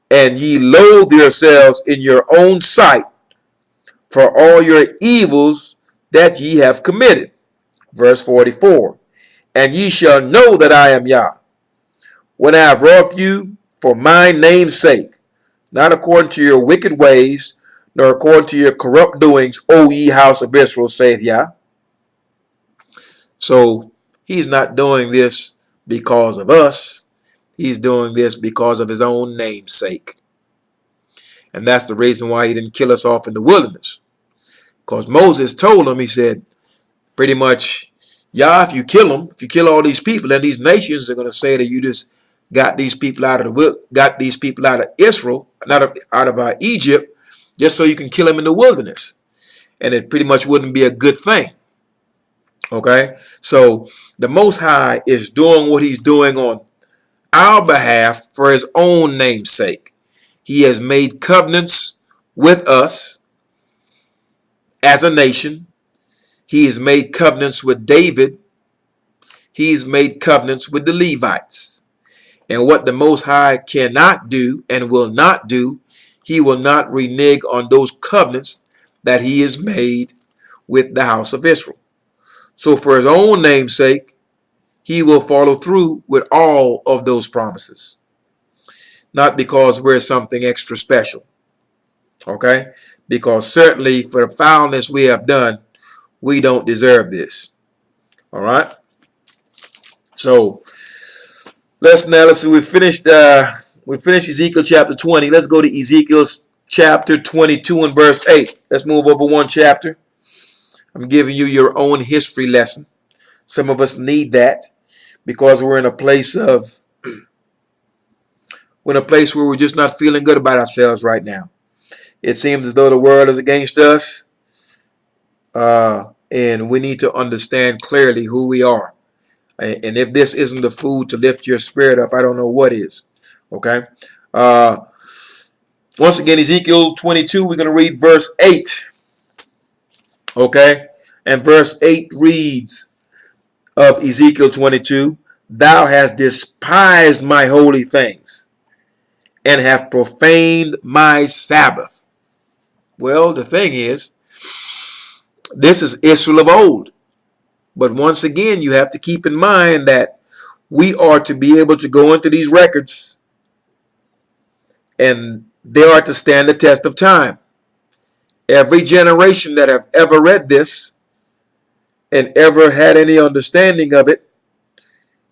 and ye loathe yourselves in your own sight for all your evils that ye have committed. Verse 44. And ye shall know that I am Yah, when I have wrought you for my name's sake, not according to your wicked ways, nor according to your corrupt doings, O ye house of Israel, saith Yah. So he's not doing this because of us. He's doing this because of his own name's sake. And that's the reason why he didn't kill us off in the wilderness. Because Moses told him, he said, pretty much, Yah, if you kill them, if you kill all these people, then these nations are going to say that you just got these people out of Israel, not out of Egypt, just so you can kill them in the wilderness. And it pretty much wouldn't be a good thing. Okay, so the Most High is doing what he's doing on our behalf for his own name's sake. He has made covenants with us as a nation. He has made covenants with David. He's made covenants with the Levites. And what the Most High cannot do and will not do, he will not renege on those covenants that he has made with the house of Israel. So for his own name's sake, he will follow through with all of those promises. Not because we're something extra special. Okay? Because certainly for the foulness we have done, we don't deserve this. All right? So let's see. We finished Ezekiel chapter 20. Let's go to Ezekiel chapter 22 and verse 8. Let's move over one chapter. I'm giving you your own history lesson. Some of us need that because we're in a place where we're just not feeling good about ourselves right now. It seems as though the world is against us, and we need to understand clearly who we are. And if this isn't the food to lift your spirit up, I don't know what is. Okay. Once again, Ezekiel 22, we're going to read verse 8. Okay. And verse 8 reads of Ezekiel 22, "Thou hast despised my holy things and have profaned my Sabbath." Well, the thing is, this is Israel of old. But once again, you have to keep in mind that we are to be able to go into these records and they are to stand the test of time. Every generation that have ever read this and ever had any understanding of it,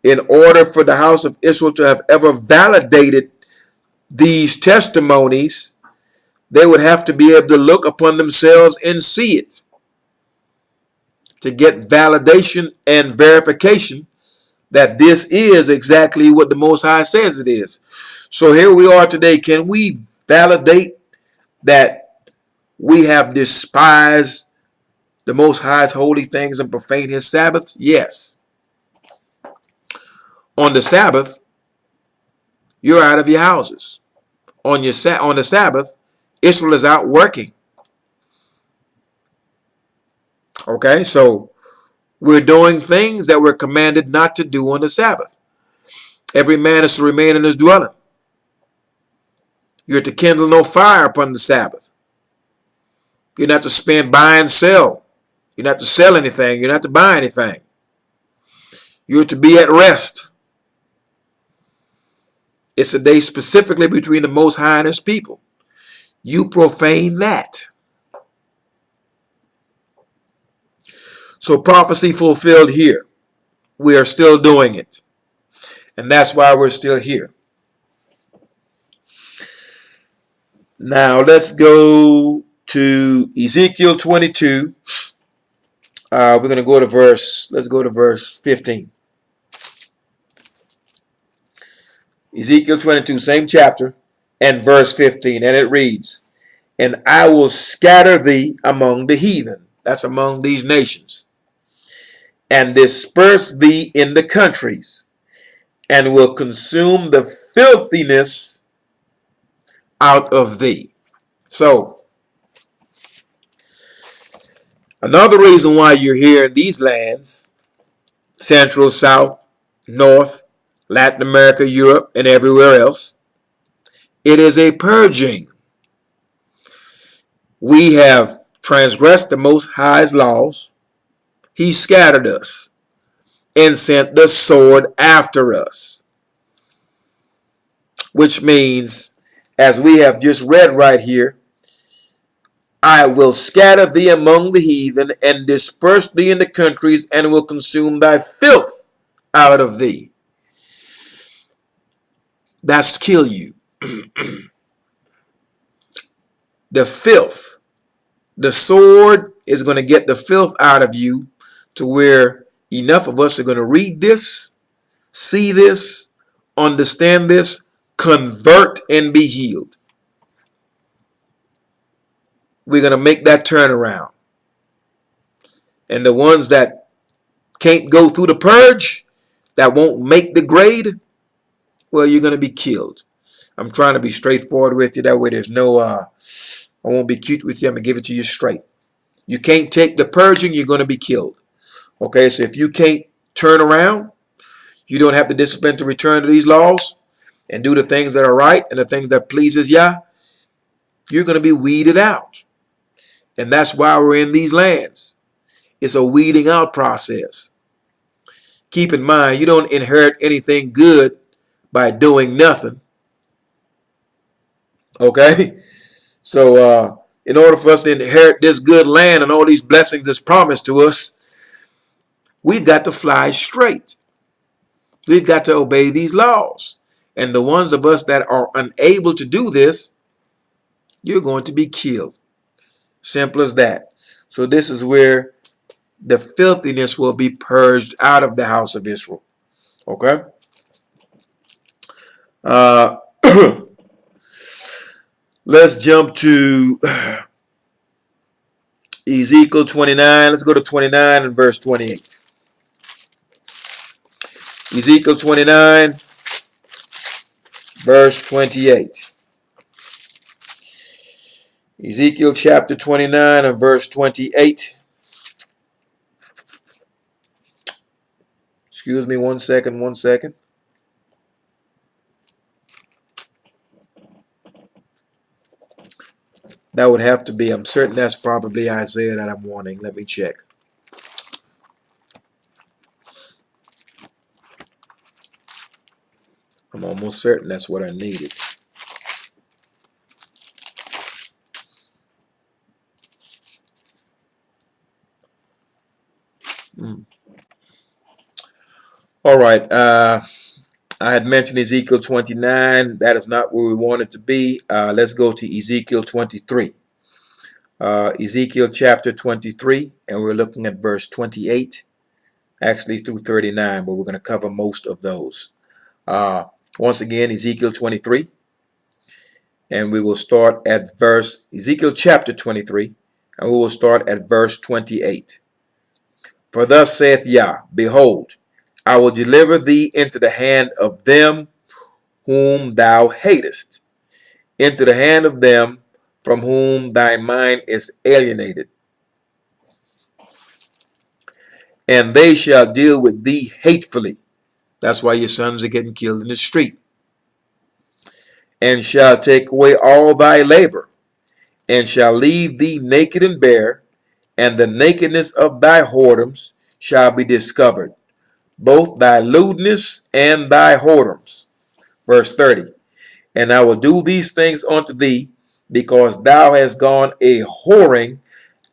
in order for the house of Israel to have ever validated these testimonies, they would have to be able to look upon themselves and see it, to get validation and verification that this is exactly what the Most High says it is. So here we are today. Can we validate that we have despised the Most High's holy things and profaned his Sabbath? Yes. On the Sabbath, you're out of your houses. On the Sabbath, Israel is out working. Okay, so we're doing things that we're commanded not to do on the Sabbath. Every man is to remain in his dwelling. You're to kindle no fire upon the Sabbath. You're not to spend, buy, and sell. You're not to sell anything. You're not to buy anything. You're to be at rest. It's a day specifically between the Most High and his people. You profane that. So prophecy fulfilled here. We are still doing it. And that's why we're still here. Now let's go to Ezekiel 22. We're going to go to let's go to verse 15. Ezekiel 22, same chapter, and verse 15. And it reads, "And I will scatter thee among the heathen," that's among these nations, "and disperse thee in the countries, and will consume the filthiness out of thee." So, another reason why you're here in these lands, Central, South, North, Latin America, Europe, and everywhere else, it is a purging. We have transgressed the Most High's laws. He scattered us and sent the sword after us. Which means, as we have just read right here, "I will scatter thee among the heathen and disperse thee in the countries and will consume thy filth out of thee." That's kill you. The filth. The sword is going to get the filth out of you to where enough of us are going to read this, see this, understand this, convert, and be healed. We're going to make that turnaround. And the ones that can't go through the purge, that won't make the grade, well, you're going to be killed. I'm trying to be straightforward with you. That way there's no, I won't be cute with you. I'm going to give it to you straight. You can't take the purging, you're going to be killed. Okay, so if you can't turn around, you don't have the discipline to return to these laws and do the things that are right and the things that pleases Yah, you're going to be weeded out. And that's why we're in these lands. It's a weeding out process. Keep in mind, you don't inherit anything good by doing nothing. Okay? So in order for us to inherit this good land and all these blessings that's promised to us, we've got to fly straight. We've got to obey these laws. And the ones of us that are unable to do this, you're going to be killed. Simple as that. So this is where the filthiness will be purged out of the house of Israel. Okay? Let's jump to Ezekiel 29. Let's go to 29 and verse 28. Ezekiel 29, verse 28. Ezekiel chapter 29 and verse 28. Excuse me one second. That would have to be, I'm certain that's probably Isaiah that I'm wanting. Let me check. I'm almost certain that's what I needed. All right. I had mentioned Ezekiel 29. That is not where we want it to be. Let's go to Ezekiel 23. Ezekiel chapter 23, and we're looking at verse 28, actually through 39, but we're going to cover most of those. Once again, Ezekiel 23, and we will start at Ezekiel chapter 23, and we will start at verse 28. For thus saith Yah, behold, I will deliver thee into the hand of them whom thou hatest, into the hand of them from whom thy mind is alienated. And they shall deal with thee hatefully. That's why your sons are getting killed in the street. And shall take away all thy labor, and shall leave thee naked and bare, and the nakedness of thy whoredoms shall be discovered, both thy lewdness and thy whoredoms. Verse 30. And I will do these things unto thee, because thou hast gone a whoring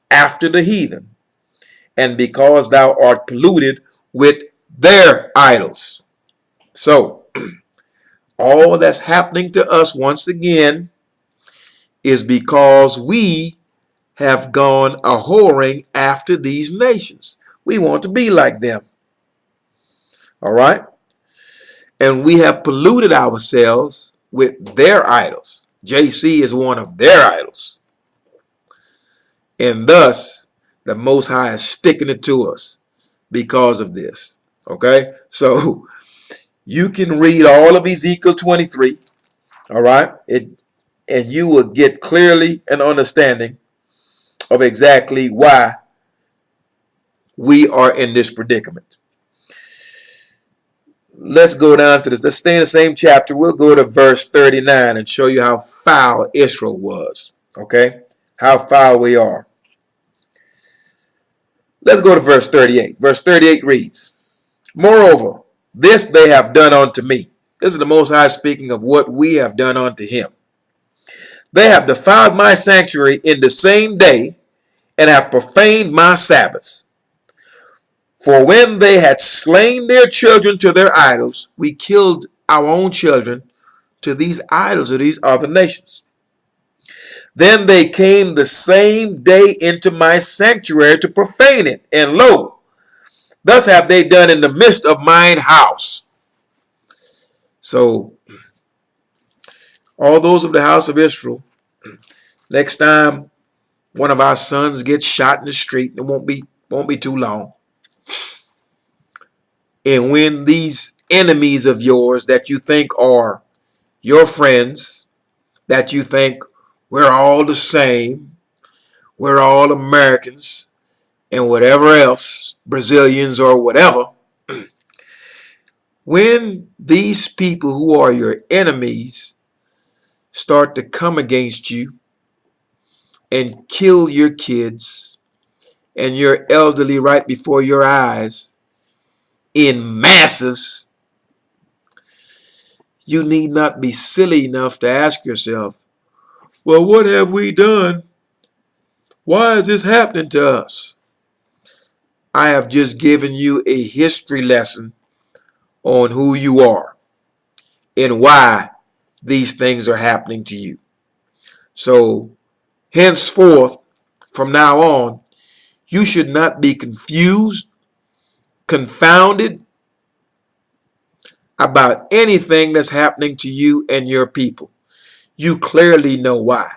after the heathen, and because thou art polluted with their idols. So, all that's happening to us once again is because we have gone a whoring after these nations. We want to be like them. All right? And we have polluted ourselves with their idols. JC is one of their idols. And thus, the Most High is sticking it to us because of this. Okay? So, you can read all of Ezekiel 23. All right? And you will get clearly an understanding of exactly why we are in this predicament. Let's go down to this. Let's stay in the same chapter. We'll go to verse 39 and show you how foul Israel was. Okay? How foul we are. Let's go to verse 38. Verse 38 reads, Moreover, this they have done unto me. This is the Most High speaking of what we have done unto him. They have defiled my sanctuary in the same day, and have profaned my Sabbaths. For when they had slain their children to their idols, we killed our own children to these idols of these other nations. Then they came the same day into my sanctuary to profane it. And lo, thus have they done in the midst of mine house. So, all those of the house of Israel, next time one of our sons gets shot in the street, it won't be too long. And when these enemies of yours that you think are your friends, that you think we're all the same, we're all Americans and whatever else, Brazilians or whatever, when these people who are your enemies start to come against you and kill your kids and your elderly right before your eyes in masses, you need not be silly enough to ask yourself, well, what have we done? Why is this happening to us? I have just given you a history lesson on who you are and why these things are happening to you. So henceforth, from now on, you should not be confused, confounded about anything that's happening to you and your people. You clearly know why.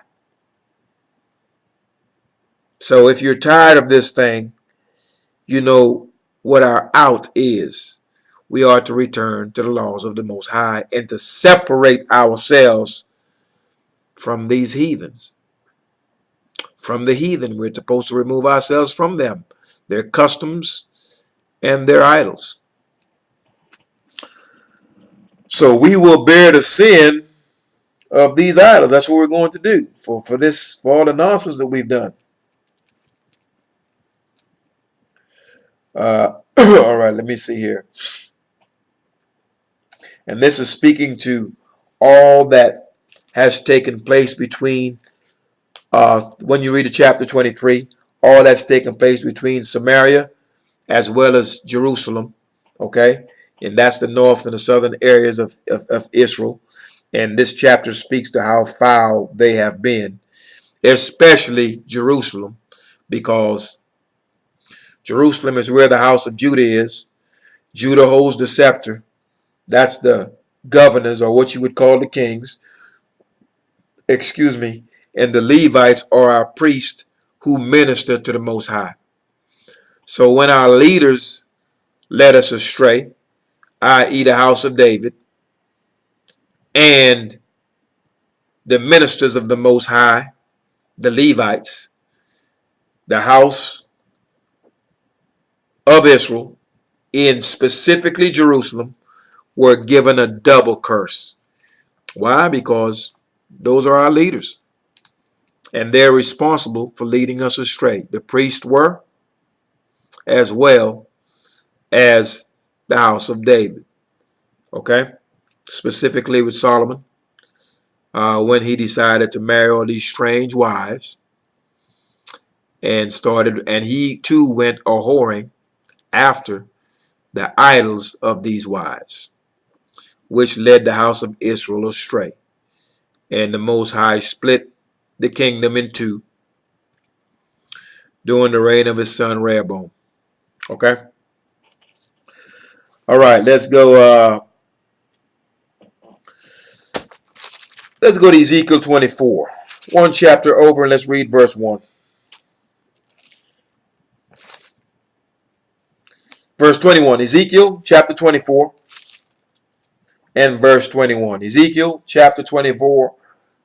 So if you're tired of this thing, you know what our out is. We are to return to the laws of the Most High and to separate ourselves from these heathens. From the heathen, we're supposed to remove ourselves from them, their customs and their idols. So we will bear the sin of these idols. That's what we're going to do for all the nonsense that we've done. All right, let me see here. And this is speaking to all that has taken place between, when you read the chapter 23, all that's taken place between Samaria as well as Jerusalem. Okay, and that's the north and the southern areas of Israel. And this chapter speaks to how foul they have been, especially Jerusalem, because Jerusalem is where the house of Judah is. Judah holds the scepter. That's the governors, or what you would call the kings. Excuse me. And the Levites are our priests who minister to the Most High. So when our leaders led us astray, i.e. the house of David, and the ministers of the Most High, the Levites, the house of Israel, in specifically Jerusalem, were given a double curse. Why? Because those are our leaders, and they're responsible for leading us astray. The priests were, as well as the house of David. Okay? Specifically with Solomon, when he decided to marry all these strange wives, and he too went a whoring after the idols of these wives, which led the house of Israel astray. And the Most High split the kingdom in two during the reign of his son Rehoboam. Okay? All right, let's go to Ezekiel 24. One chapter over, and let's read verse 1. Verse 21, Ezekiel chapter 24 and verse 21. Ezekiel chapter 24,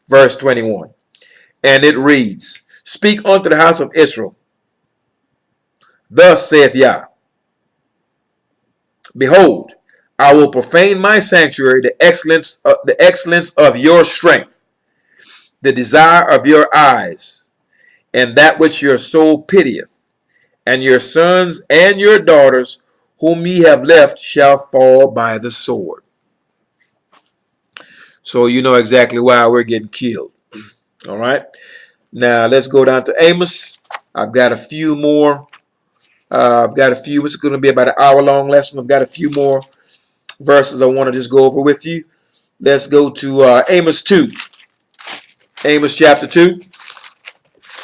verse 21. And it reads, Speak unto the house of Israel, thus saith Yah, Behold, I will profane my sanctuary, the excellence of your strength, the desire of your eyes, and that which your soul pitieth, and your sons and your daughters whom ye have left shall fall by the sword. So you know exactly why we're getting killed. All right. Now let's go down to Amos. I've got a few more. It's going to be about an hour-long lesson. I've got a few more verses I want to just go over with you. Let's go to Amos 2. Amos chapter 2.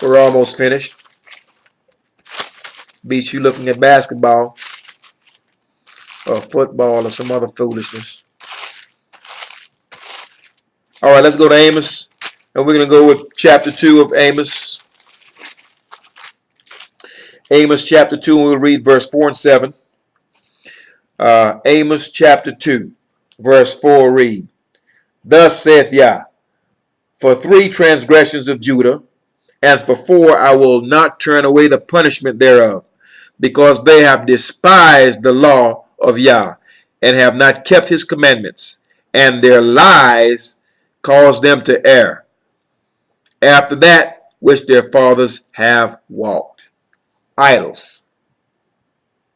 We're almost finished. Beats you looking at basketball or football or some other foolishness. All right, let's go to Amos. And we're going to go with chapter 2 of Amos. Amos chapter 2, and we'll read verse 4 and 7. Amos chapter 2, verse 4 read, Thus saith Yah, for 3 transgressions of Judah, and for 4 I will not turn away the punishment thereof, because they have despised the law of Yah, and have not kept his commandments, and their lies caused them to err, after that which their fathers have walked. Idols.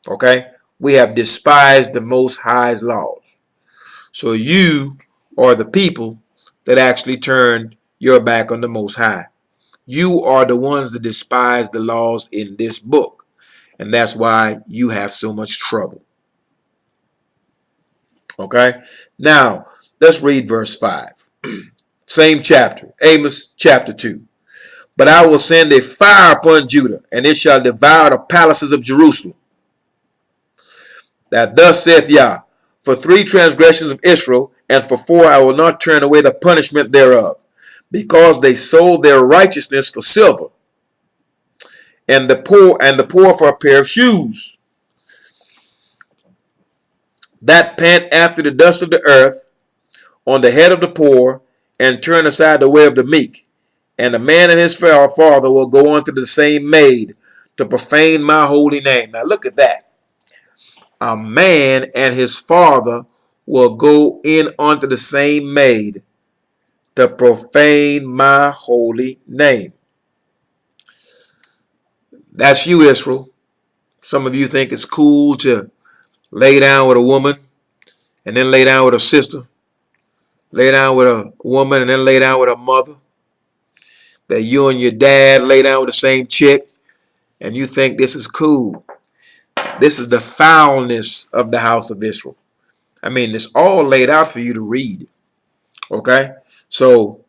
Okay? We have despised the Most High's laws. So you are the people that actually turned your back on the Most High. You are the ones that despise the laws in this book. And that's why you have so much trouble. Okay? Now, let's read verse 5. Same chapter. Amos chapter 2. But I will send a fire upon Judah, and it shall devour the palaces of Jerusalem. That thus saith Yah, for 3 transgressions of Israel, and for 4 I will not turn away the punishment thereof, because they sold their righteousness for silver, and the poor for a pair of shoes, that pant after the dust of the earth on the head of the poor, and turn aside the way of the meek. And a man and his father will go unto the same maid to profane my holy name. Now look at that. A man and his father will go in unto the same maid to profane my holy name. That's you, Israel. Some of you think it's cool to lay down with a woman and then lay down with a sister, lay down with a woman and then lay down with a mother, that you and your dad lay down with the same chick, and you think this is cool. This is the foulness of the house of Israel. I mean, it's all laid out for you to read. Okay? So,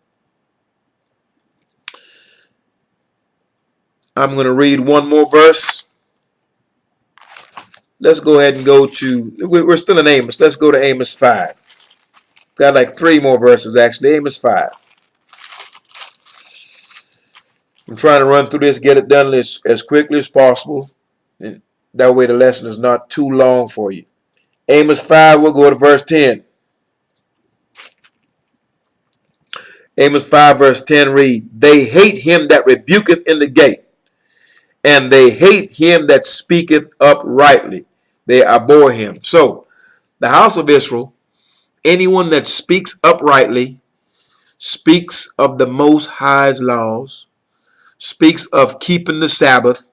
I'm going to read one more verse. Let's go ahead and go to, we're still in Amos. Let's go to Amos 5. Got like 3 more verses actually. Amos 5. I'm trying to run through this, get it done as quickly as possible. And that way the lesson is not too long for you. Amos 5, we'll go to verse 10. Amos 5 verse 10 read, They hate him that rebuketh in the gate, and they hate him that speaketh uprightly. They abhor him. So, the house of Israel, anyone that speaks uprightly, speaks of the Most High's laws, speaks of keeping the Sabbath,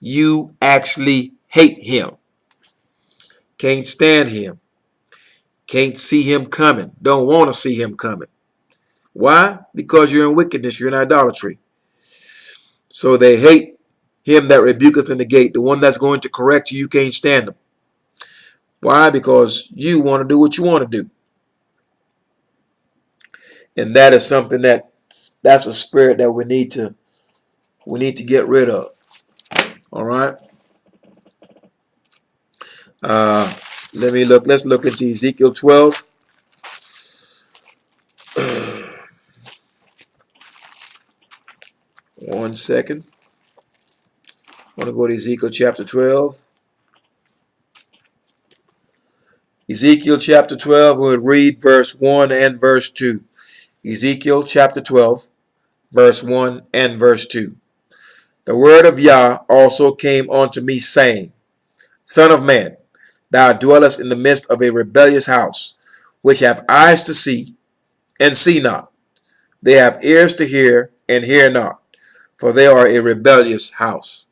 you actually hate him. Can't stand him. Can't see him coming. Don't want to see him coming. Why? Because you're in wickedness. You're in idolatry. So they hate him that rebuketh in the gate. The one that's going to correct you, you can't stand him. Why? Because you want to do what you want to do. And that is something that's a spirit that we need to get rid of. All right. Let's look into Ezekiel 12. One second. I want to go to Ezekiel chapter 12. Ezekiel chapter 12, we'll read verse 1 and verse 2. Ezekiel chapter 12, verse 1 and verse 2. The word of Yah also came unto me, saying, Son of man, thou dwellest in the midst of a rebellious house, which have eyes to see, and see not. They have ears to hear, and hear not, for they are a rebellious house.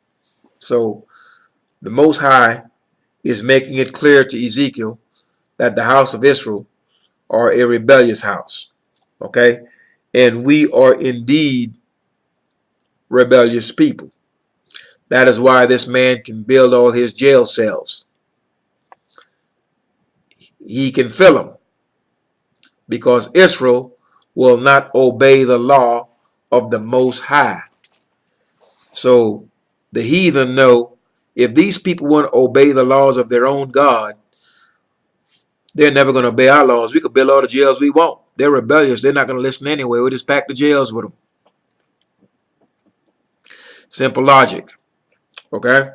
So, the Most High is making it clear to Ezekiel that the house of Israel are a rebellious house. Okay? And we are indeed rebellious people. That is why this man can build all his jail cells. He can fill them. Because Israel will not obey the law of the Most High. So the heathen know if these people want to obey the laws of their own God, they're never going to obey our laws. We could build all the jails we want. They're rebellious. They're not going to listen anyway. We'll just pack the jails with them. Simple logic. Okay?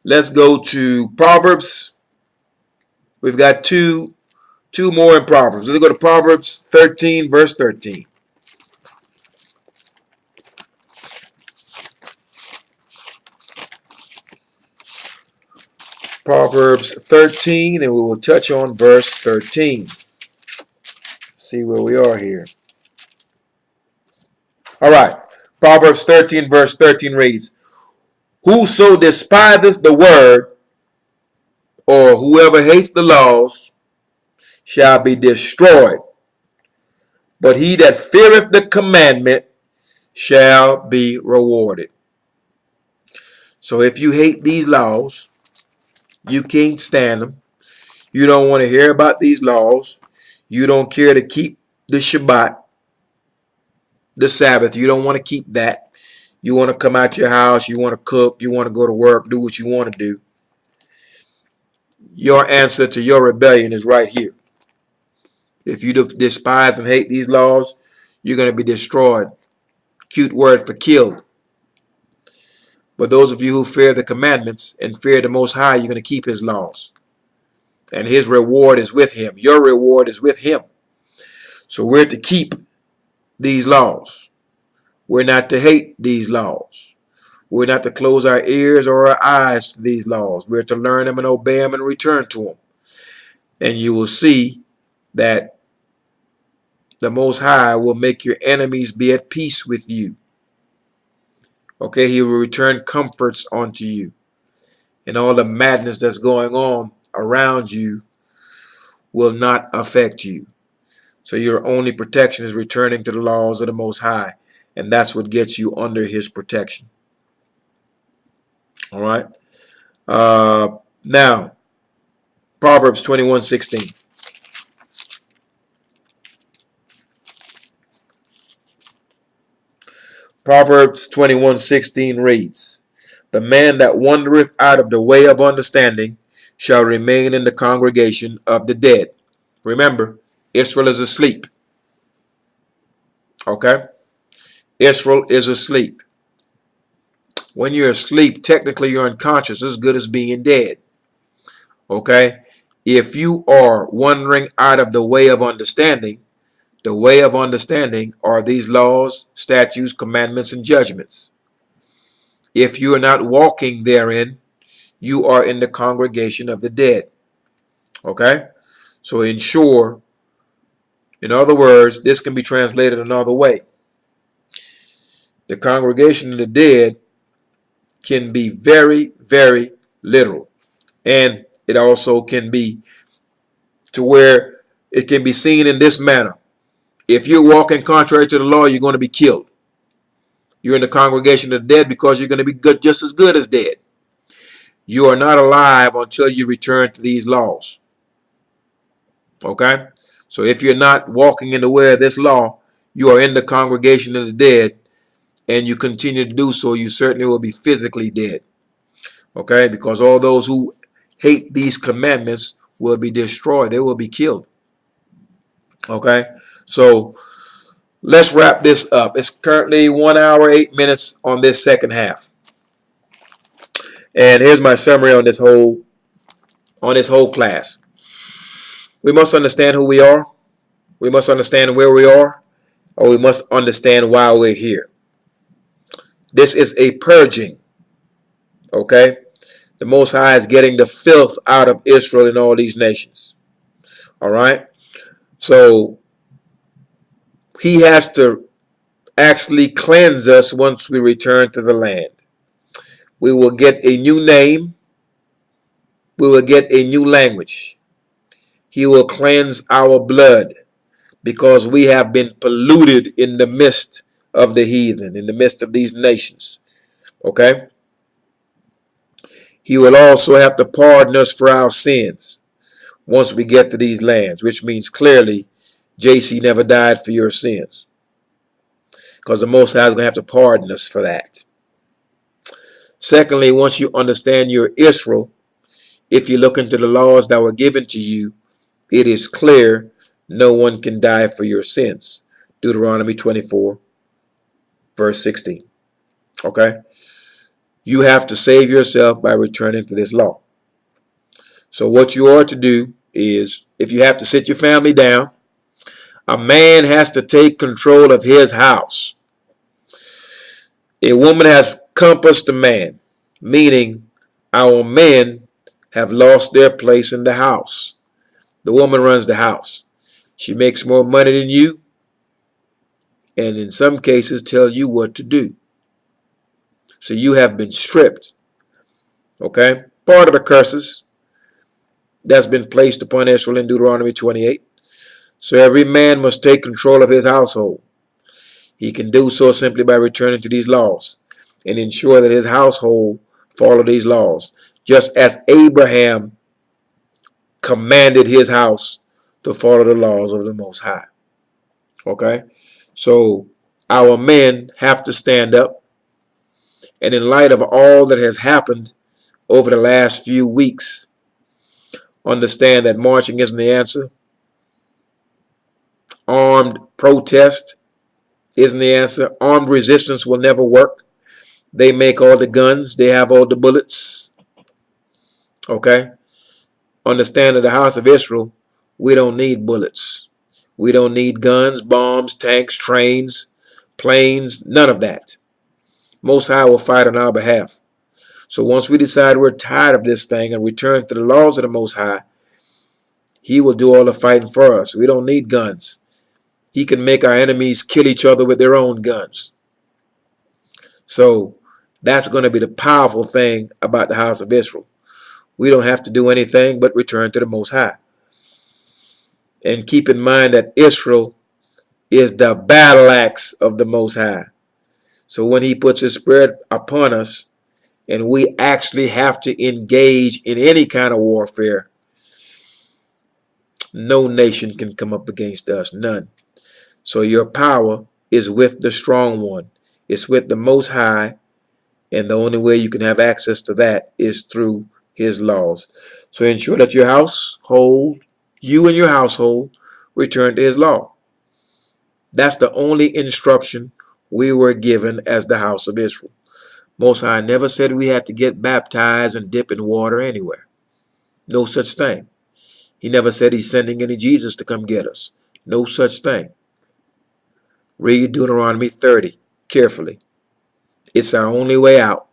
Let's go to Proverbs. We've got two more in Proverbs. Let's go to Proverbs 13, verse 13. Proverbs 13, and we will touch on verse 13. See where we are here. All right. Proverbs 13, verse 13 reads, "Whoso despiseth the word, or whoever hates the laws, shall be destroyed. But he that feareth the commandment shall be rewarded." So if you hate these laws, you can't stand them. You don't want to hear about these laws. You don't care to keep the Shabbat, the Sabbath. You don't want to keep that. You want to come out your house. You want to cook. You want to go to work. Do what you want to do. Your answer to your rebellion is right here. If you despise and hate these laws, you're going to be destroyed. Cute word for killed. But those of you who fear the commandments and fear the Most High, you're going to keep his laws. And his reward is with him. Your reward is with him. So we're to keep these laws. We're not to hate these laws. We're not to close our ears or our eyes to these laws. We're to learn them and obey them and return to them. And you will see that the Most High will make your enemies be at peace with you. Okay, he will return comforts unto you. And all the madness that's going on around you will not affect you. So your only protection is returning to the laws of the Most High. And that's what gets you under his protection. All right. Now, Proverbs 21:16. Proverbs 21:16 reads, "The man that wandereth out of the way of understanding shall remain in the congregation of the dead." Remember, Israel is asleep. Okay? Israel is asleep. When you're asleep, technically you're unconscious, as good as being dead. Okay? If you are wandering out of the way of understanding, the way of understanding are these laws, statutes, commandments, and judgments. If you are not walking therein, you are in the congregation of the dead. Okay? So ensure, in other words, this can be translated another way. The congregation of the dead can be very, very literal. And it also can be to where it can be seen in this manner. If you're walking contrary to the law, you're going to be killed. You're in the congregation of the dead because you're going to be just as good as dead. You are not alive until you return to these laws. Okay? So if you're not walking in the way of this law, you are in the congregation of the dead, and you continue to do so, you certainly will be physically dead. Okay? Because all those who hate these commandments will be destroyed. They will be killed. Okay? So let's wrap this up. It's currently 1 hour, 8 minutes on this second half. And here's my summary on this whole class. We must understand who we are. We must understand where we are, or we must understand why we're here. This is a purging. Okay? The Most High is getting the filth out of Israel and all these nations. All right? So he has to actually cleanse us once we return to the land. We will get a new name. We will get a new language. He will cleanse our blood because we have been polluted in the midst of the heathen, in the midst of these nations. Okay? He will also have to pardon us for our sins once we get to these lands, which means clearly JC never died for your sins, because the Most High is going to have to pardon us for that. Secondly, once you understand you're Israel, if you look into the laws that were given to you, it is clear no one can die for your sins. Deuteronomy 24, verse 16. Okay? You have to save yourself by returning to this law. So what you are to do is, if you have to sit your family down, a man has to take control of his house. A woman has compassed a man, meaning our men have lost their place in the house. The woman runs the house. She makes more money than you, and in some cases tells you what to do. So you have been stripped. Okay? Part of the curses that's been placed upon Israel in Deuteronomy 28. So every man must take control of his household. He can do so simply by returning to these laws and ensure that his household follow these laws, just as Abraham commanded his house to follow the laws of the Most High. Okay? So our men have to stand up, and in light of all that has happened over the last few weeks, understand that marching isn't the answer. Armed protest isn't the answer. Armed resistance will never work. They make all the guns. They have all the bullets. Okay? Understand that the house of Israel, we don't need bullets. We don't need guns, bombs, tanks, trains, planes, none of that. Most High will fight on our behalf. So once we decide we're tired of this thing and return to the laws of the Most High, He will do all the fighting for us. We don't need guns. He can make our enemies kill each other with their own guns. So that's going to be the powerful thing about the house of Israel. We don't have to do anything but return to the Most High. And keep in mind that Israel is the battle axe of the Most High. So when He puts His Spirit upon us, and we actually have to engage in any kind of warfare, no nation can come up against us, none. So your power is with the strong one. It's with the Most High, and the only way you can have access to that is through His laws. So ensure that your household, you and your household, return to His law. That's the only instruction we were given as the house of Israel. Most High never said we had to get baptized and dip in water anywhere. No such thing. He never said He's sending any Jesus to come get us. No such thing. Read Deuteronomy 30 carefully. It's our only way out.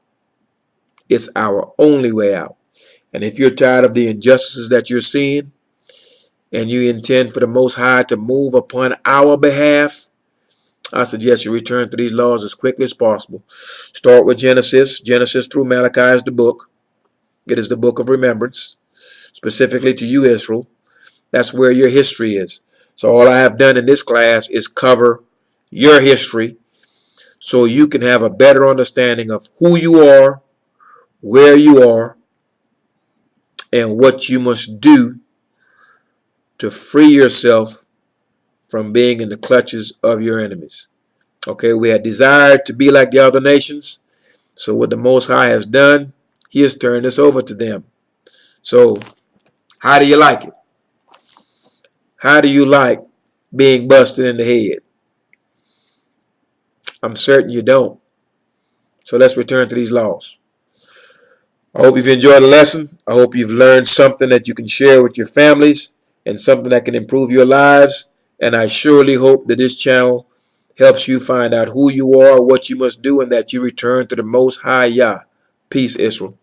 It's our only way out. And if you're tired of the injustices that you're seeing, and you intend for the Most High to move upon our behalf, I suggest you return to these laws as quickly as possible. Start with Genesis. Genesis through Malachi is the book. It is the book of remembrance, specifically to you, Israel. That's where your history is. So all I have done in this class is cover your history so you can have a better understanding of who you are, where you are, and what you must do to free yourself from being in the clutches of your enemies. Okay, we had desired to be like the other nations. So what the Most High has done, He has turned us over to them. So how do you like it? How do you like being busted in the head? I'm certain you don't. So let's return to these laws. I hope you've enjoyed the lesson. I hope you've learned something that you can share with your families and something that can improve your lives. And I surely hope that this channel helps you find out who you are, what you must do, and that you return to the Most High Yah. Peace, Israel.